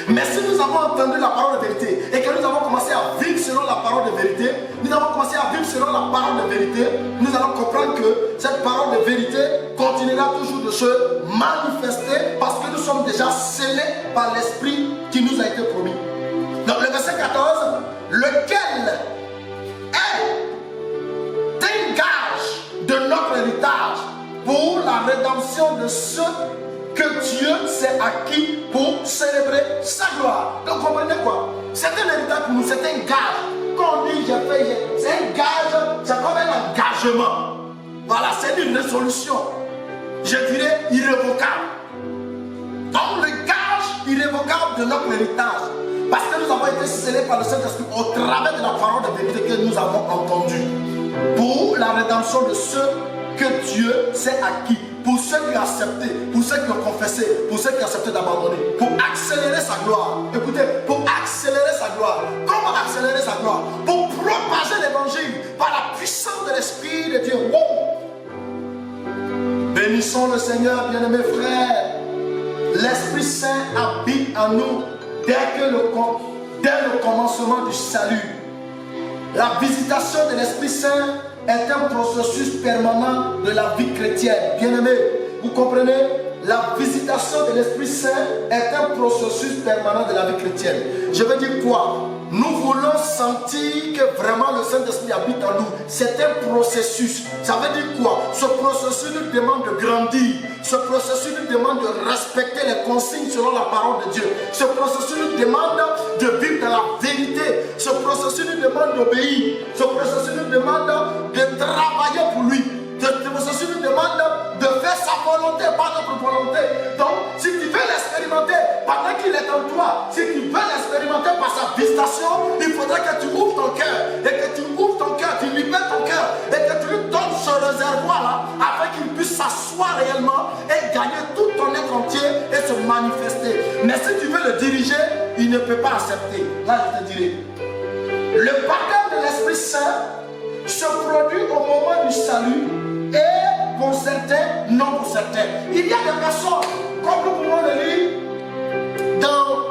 Mais si nous avons entendu la parole de vérité et que nous avons commencé à vivre selon la parole de vérité, nous avons commencé à vivre selon la parole de vérité, nous allons comprendre que cette parole de vérité continuera toujours de se manifester parce que nous sommes déjà scellés par l'Esprit qui nous a été promis. Donc le verset 14, lequel est un gage de notre héritage pour la rédemption de ceux que Dieu s'est acquis pour célébrer sa gloire. Donc comprenez quoi? C'est un héritage pour nous, c'est un gage. Quand on dit j'ai fait, c'est un gage, c'est comme un engagement. Voilà, c'est une résolution, je dirais irrévocable. Donc le gage irrévocable de notre héritage, parce que nous avons été scellés par le Saint-Esprit au travers de la parole de vérité que nous avons entendue, pour la rédemption de ceux que Dieu s'est acquis, pour ceux qui ont accepté, pour ceux qui ont confessé, pour ceux qui ont accepté d'abandonner, pour accélérer sa gloire. Écoutez, pour accélérer sa gloire. Comment accélérer sa gloire? Pour propager l'évangile par la puissance de l'Esprit de Dieu. Bénissons le Seigneur, bien-aimés frères. L'Esprit Saint habite en nous dès le commencement du salut. La visitation de l'Esprit Saint est un processus permanent de la vie chrétienne. Bien-aimés, vous comprenez? La visitation de l'Esprit Saint est un processus permanent de la vie chrétienne. Je veux dire quoi? Nous voulons sentir que vraiment le Saint-Esprit habite en nous. C'est un processus. Ça veut dire quoi? Ce processus nous demande de grandir. Ce processus nous demande de respecter les consignes selon la parole de Dieu. Ce processus nous demande de vivre dans la vérité. Ce processus nous demande d'obéir. Ce processus nous demande de travailler pour lui. Ce processus nous demande de faire sa volonté, pas notre volonté. Donc, si tu veux l'expérimenter pendant qu'il est en toi, si tu veux l'expérimenter par sa visitation, il faudrait que tu ouvres ton cœur. Et que tu ouvres ton cœur, tu libères ton cœur. Et que tu lui donnes ce réservoir-là, afin qu'il puisse s'asseoir réellement et gagner tout ton être entier et se manifester. Mais si tu veux le diriger, il ne peut pas accepter. Là, je te dirai. Le baptême de l'Esprit Saint se produit au moment du salut et pour certains, non pour certains. Il y a des personnes, comme nous pouvons le lire dans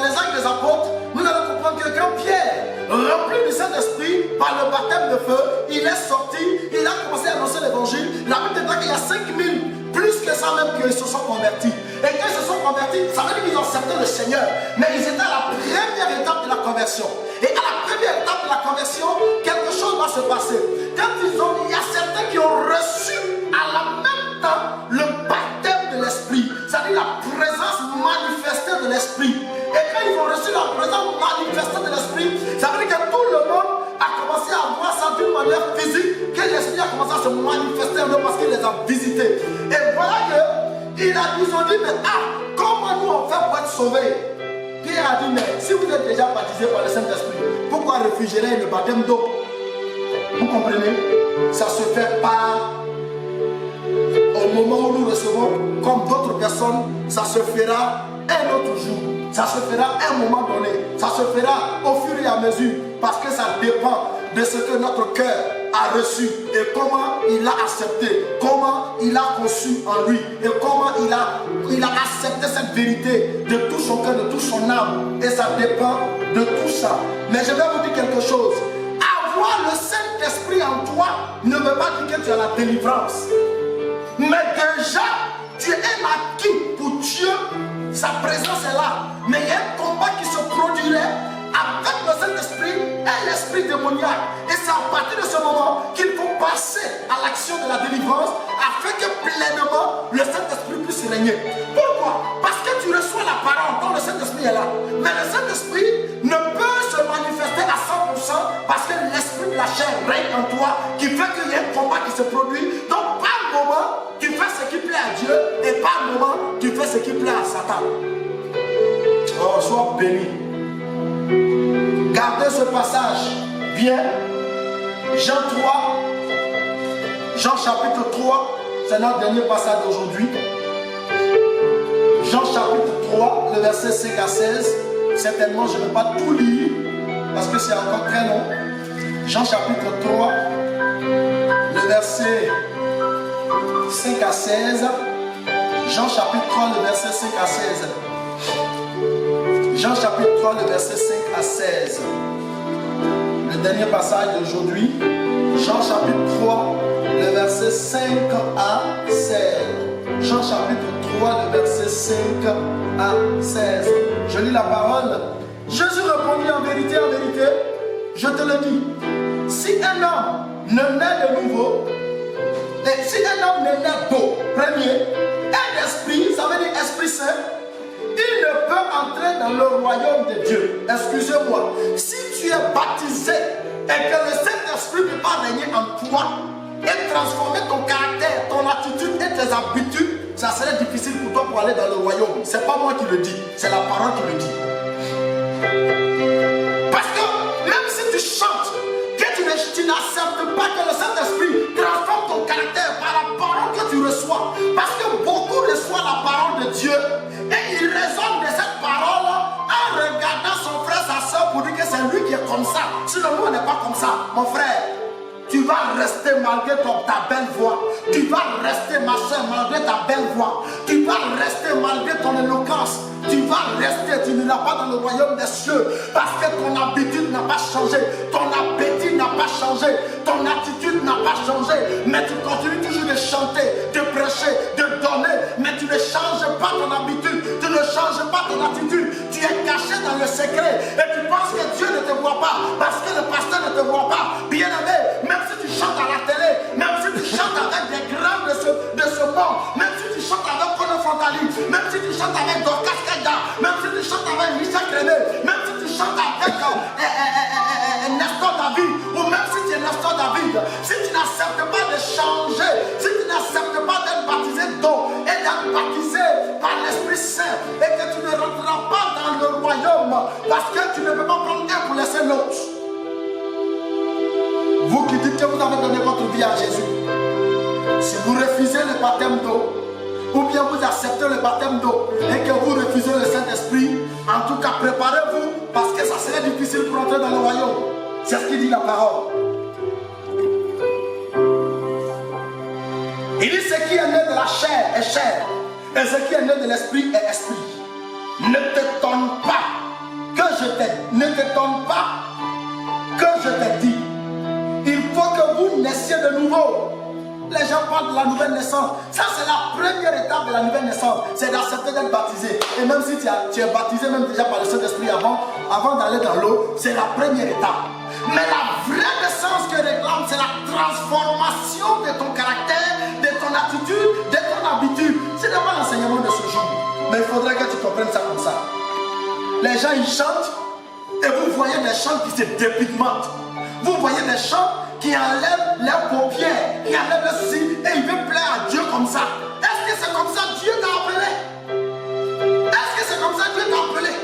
les Actes des Apôtres, nous allons comprendre que quand Pierre, rempli du Saint-Esprit par le baptême de feu, il est sorti, il a commencé à annoncer l'évangile. La Bible dit qu'il y a 5000, plus que ça même, qui se sont convertis. Et quand ils se sont convertis, ça veut dire qu'ils ont accepté le Seigneur. Mais ils étaient à la première étape de la conversion. Et à la première étape de la conversion, quelque chose va se passer. Il y a certains qui ont reçu à la même temps le baptême de l'Esprit. C'est-à-dire la présence manifestée de l'Esprit. Et quand ils ont reçu la présence manifestée de l'Esprit, ça veut dire que tout le monde a commencé à voir ça d'une manière physique, que l'Esprit a commencé à se manifester en eux parce qu'il les a visités. Et voilà qu'ils ont dit, mais comment nous on fait pour être sauvés? Pierre a dit, mais si vous êtes déjà baptisé par le Saint-Esprit, pourquoi réfugérer le baptême d'eau? Vous comprenez? Ça se fait pas au moment où nous recevons, comme d'autres personnes, ça se fera un autre jour. Ça se fera à un moment donné. Ça se fera au fur et à mesure. Parce que ça dépend de ce que notre cœur a reçu et comment il a accepté, comment il a conçu en lui et comment il a accepté cette vérité de tout son cœur, de toute son âme. Et ça dépend de tout ça. Mais je vais vous dire quelque chose. Avoir le Saint-Esprit en toi ne veut pas dire que tu as la délivrance. Mais déjà, tu es un acquis pour Dieu. Sa présence est là. Mais il y a un combat qui se produirait avec le Saint-Esprit et l'esprit démoniaque. Et c'est à partir de ce moment qu'il faut passer à l'action de la délivrance afin que pleinement le Saint-Esprit puisse régner. Pourquoi? Parce que tu reçois la parole, donc le Saint-Esprit est là. Mais le Saint-Esprit ne chair règne en toi, qui fait qu'il y a un combat qui se produit. Donc par moment, tu fais ce qui plaît à Dieu et par moment, tu fais ce qui plaît à Satan. Oh, sois béni. Gardez ce passage bien. Jean 3, Jean chapitre 3, c'est notre dernier passage d'aujourd'hui. Jean chapitre 3, le verset 5 à 16. Certainement, je ne vais pas tout lire parce que c'est encore très long. Jean chapitre 3, le verset 5 à 16. Jean chapitre 3, le verset 5 à 16. Jean chapitre 3, le verset 5 à 16. Le dernier passage d'aujourd'hui. Jean chapitre 3, le verset 5 à 16. Jean chapitre 3, le verset 5 à 16. Je lis la parole. Jésus répondit en vérité, je te le dis. Si un homme ne naît de nouveau, et si un homme ne naît d'eau, premier, et d'esprit, ça veut dire Esprit Saint, il ne peut entrer dans le royaume de Dieu. Excusez-moi, si tu es baptisé et que le Saint-Esprit ne peut pas régner en toi et transformer ton caractère, ton attitude et tes habitudes, ça serait difficile pour toi pour aller dans le royaume. C'est pas moi qui le dis, c'est la parole qui le dit. Parce que même si tu chantes, que tu n'acceptes pas que le Saint-Esprit transforme ton caractère par la parole que tu reçois, parce que beaucoup reçoivent la parole de Dieu et ils raisonnent de cette parole en regardant son frère, sa soeur pour dire que c'est lui qui est comme ça. Sinon nous on n'est pas comme ça, mon frère. Tu vas rester malgré ta belle voix. Tu vas rester, ma soeur, malgré ta belle voix. Tu vas rester malgré ton éloquence. Tu vas rester, tu n'iras pas dans le royaume des cieux. Parce que ton habitude n'a pas changé. Ton appétit n'a pas changé. Ton attitude n'a pas changé. Mais tu continues toujours de chanter, de prêcher, de donner. Mais tu ne changes pas ton habitude. Tu ne changes pas ton attitude. Tu es caché dans le secret. Et tu penses que Dieu ne te voit pas. Parce que le pasteur ne te voit pas. Bien aimé, même si tu chantes à la télé, même si tu chantes avec des grands de ce monde, même si tu chantes avec Kono Frontali, même si tu chantes avec Dorcas Keda, même si tu chantes avec Michel Créné, même si tu chantes avec Nestor David, ou même si tu es Nestor David, si tu n'acceptes pas de changer, si tu n'acceptes pas d'être baptisé d'eau et d'être baptisé par l'Esprit Saint, et que tu ne rentreras pas dans le royaume, parce que tu ne peux pas prendre un pour laisser l'autre. Vous qui dites que vous avez donné votre vie à Jésus, si vous refusez le baptême d'eau, ou bien vous acceptez le baptême d'eau et que vous refusez le Saint-Esprit, en tout cas préparez-vous parce que ça serait difficile pour entrer dans le royaume. C'est ce qu'il dit la parole. Il dit ce qui est né de la chair est chair et ce qui est né de l'esprit est esprit. Ne t'étonne pas que je t'ai dit. Il faut que vous naissiez de nouveau. Les gens parlent de la nouvelle naissance. Ça, c'est la première étape de la nouvelle naissance. C'est d'accepter d'être baptisé. Et même si tu es baptisé même déjà par le Saint-Esprit avant d'aller dans l'eau, c'est la première étape. Mais la vraie naissance que réclame, c'est la transformation de ton caractère, de ton attitude, de ton habitude. C'est d'abord l'enseignement de ce jour. Mais il faudrait que tu comprennes ça comme ça. Les gens, ils chantent et vous voyez des chants qui se dépimentent. Vous voyez des chants qui enlèvent leurs paupières, qui enlèvent leurs cils et ils veulent plaire à Dieu comme ça. Est-ce que c'est comme ça Dieu t'a appelé? Est-ce que c'est comme ça Dieu t'a appelé?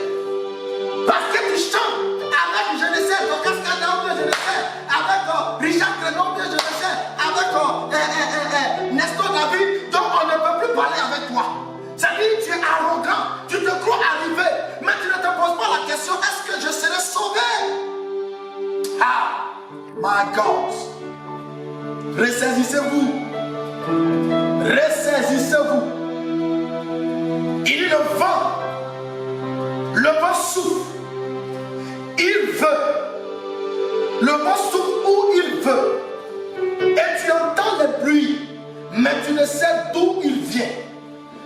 Parce que tu chantes avec, je ne sais, ton cascade, je ne sais, avec Richard Crénon, je ne sais, avec Nestor David, donc on ne peut plus parler avec toi. C'est-à-dire tu es arrogant, tu te crois arrivé, mais tu ne te poses pas la question, est-ce que je serai sauvé? Ah! My God, ressaisissez-vous, ressaisissez-vous. Il dit le vent souffle, il veut, le vent souffle où il veut, et tu entends le bruit, mais tu ne sais d'où il vient,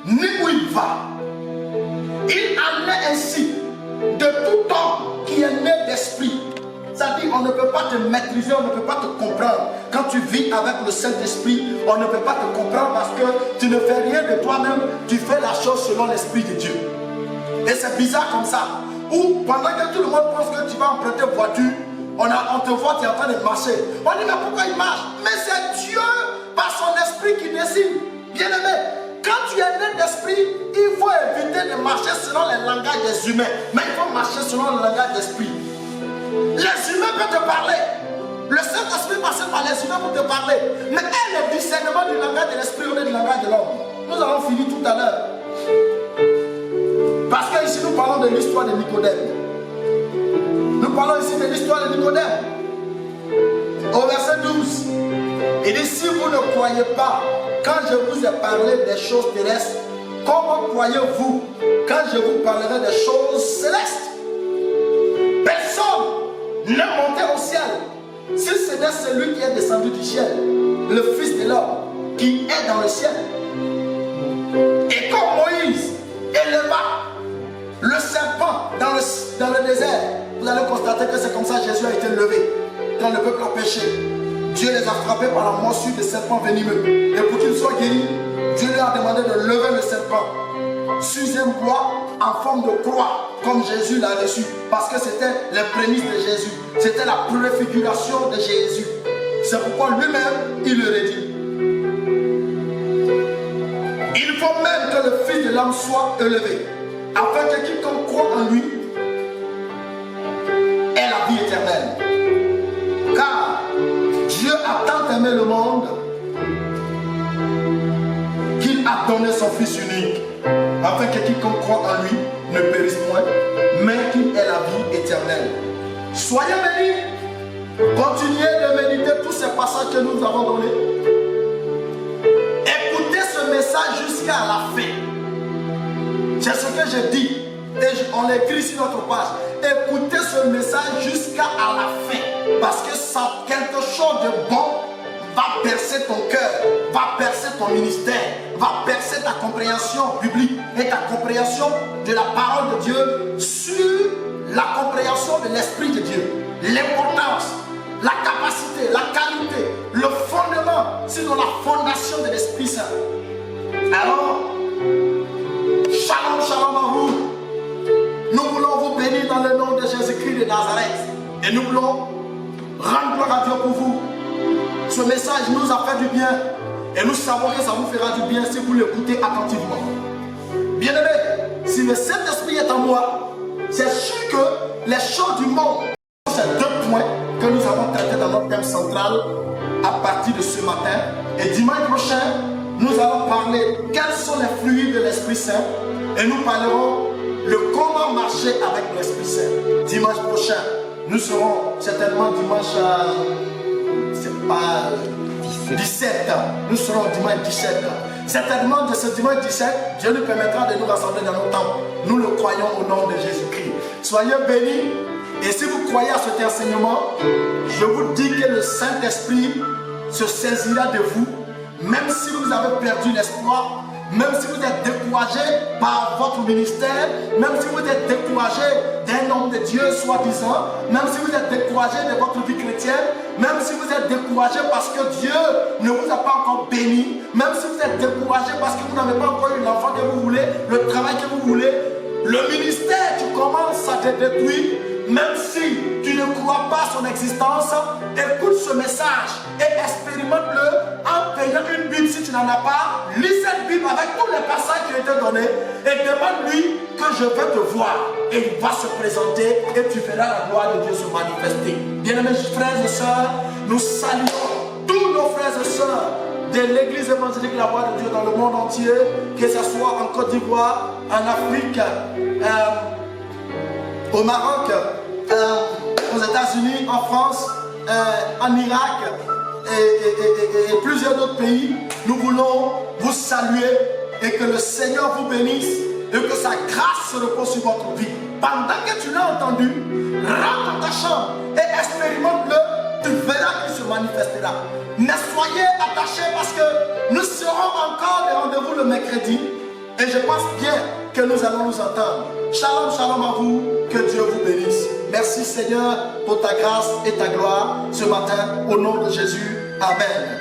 ni où il va. Il en est ainsi de tout homme qui est né d'esprit. Ça dit, on ne peut pas te maîtriser, on ne peut pas te comprendre. Quand tu vis avec le Saint-Esprit, on ne peut pas te comprendre parce que tu ne fais rien de toi-même, tu fais la chose selon l'Esprit de Dieu. Et c'est bizarre comme ça. Ou pendant que tout le monde pense que tu vas emprunter voiture, On te voit, tu es en train de marcher. On dit, mais pourquoi il marche? Mais c'est Dieu, par son esprit, qui décide. Bien-aimé, quand tu es né d'esprit, il faut éviter de marcher selon les langages des humains. Mais il faut marcher selon le langage d'esprit. Les humains peuvent te parler. Le Saint-Esprit passe par les humains pour te parler. Mais le discernement du langage de l'esprit, on est du langage de l'homme. Nous allons finir tout à l'heure. Parce que ici nous parlons de l'histoire de Nicodème. Nous parlons ici de l'histoire de Nicodème. Au verset 12, il dit, si vous ne croyez pas, quand je vous ai parlé des choses terrestres, comment croyez-vous quand je vous parlerai des choses célestes? Personne n'est monté au ciel, si ce n'est celui qui est descendu du ciel, le Fils de l'homme, qui est dans le ciel. Et comme Moïse éleva le serpent dans le désert, vous allez constater que c'est comme ça que Jésus a été levé. Quand le peuple a péché, Dieu les a frappés par la morsure des serpents venimeux. Et pour qu'ils soient guéris, Dieu leur a demandé de lever le serpent sur un bois en forme de croix, comme Jésus l'a reçu. Parce que c'était les prémices de Jésus. C'était la préfiguration de Jésus. C'est pourquoi lui-même, il le redit. Il faut même que le Fils de l'homme soit élevé, afin que quiconque croit en lui ait la vie éternelle. Car Dieu a tant aimé le monde qu'il a donné son Fils unique, afin que quiconque croit en lui ne périsse point, mais qu'il ait la vie éternelle. Soyez bénis. Continuez de méditer tous ces passages que nous avons donnés. Écoutez ce message jusqu'à la fin. C'est ce que je dis. Et on l'écrit sur notre page. Écoutez ce message jusqu'à la fin. Parce que ça, quelque chose de bon va percer ton cœur, va percer ton ministère, va percer ta compréhension biblique et ta compréhension de la parole de Dieu sur la compréhension de l'Esprit de Dieu. L'importance, la capacité, la qualité, le fondement sur la fondation de l'Esprit Saint. Alors, shalom, shalom à vous. Nous voulons vous bénir dans le nom de Jésus-Christ de Nazareth. Et nous voulons rendre gloire à Dieu pour vous. Ce message nous a fait du bien. Et nous savons que ça vous fera du bien si vous l'écoutez attentivement. Bien-aimés, si le Saint-Esprit est en moi, c'est sûr que les choses du monde, c'est deux points que nous avons traités dans notre thème central à partir de ce matin. Et dimanche prochain, nous allons parler quels sont les fruits de l'Esprit Saint. Et nous parlerons de comment marcher avec l'Esprit Saint. Dimanche prochain, nous serons certainement dimanche, c'est pas 17. Nous serons dimanche 17. Certainement de ce dimanche 17, Dieu nous permettra de nous rassembler dans nos temples. Nous le croyons au nom de Jésus-Christ. Soyez bénis. Et si vous croyez à cet enseignement, je vous dis que le Saint-Esprit se saisira de vous, même si vous avez perdu l'espoir, même si vous êtes découragé par votre ministère, même si vous êtes découragé d'un homme de Dieu soi-disant, même si vous êtes découragé de votre vie chrétienne, même si vous êtes découragé parce que Dieu ne vous a pas encore béni, même si vous êtes découragé parce que vous n'avez pas encore eu l'enfant que vous voulez, le travail que vous voulez, le ministère, tu commences à te détruire. Même si tu ne crois pas à son existence, écoute ce message et expérimente-le en payant une Bible si tu n'en as pas. Lis cette Bible avec tous les passages qui ont été donnés et demande-lui que je veux te voir. Et il va se présenter et tu verras la gloire de Dieu se manifester. Bien-aimés frères et sœurs, nous saluons tous nos frères et sœurs de l'église évangélique La Voix de Dieu dans le monde entier, que ce soit en Côte d'Ivoire, en Afrique, au Maroc, aux États-Unis, en France, en Irak et plusieurs autres pays. Nous voulons vous saluer et que le Seigneur vous bénisse et que sa grâce se repose sur votre vie. Pendant que tu l'as entendu, rentre dans ta chambre et expérimente-le, tu verras qu'il se manifestera. Mais soyez attachés parce que nous serons encore des rendez-vous le mercredi et je pense bien que nous allons nous entendre. Shalom, shalom à vous, que Dieu vous bénisse. Merci Seigneur pour ta grâce et ta gloire ce matin, au nom de Jésus. Amen.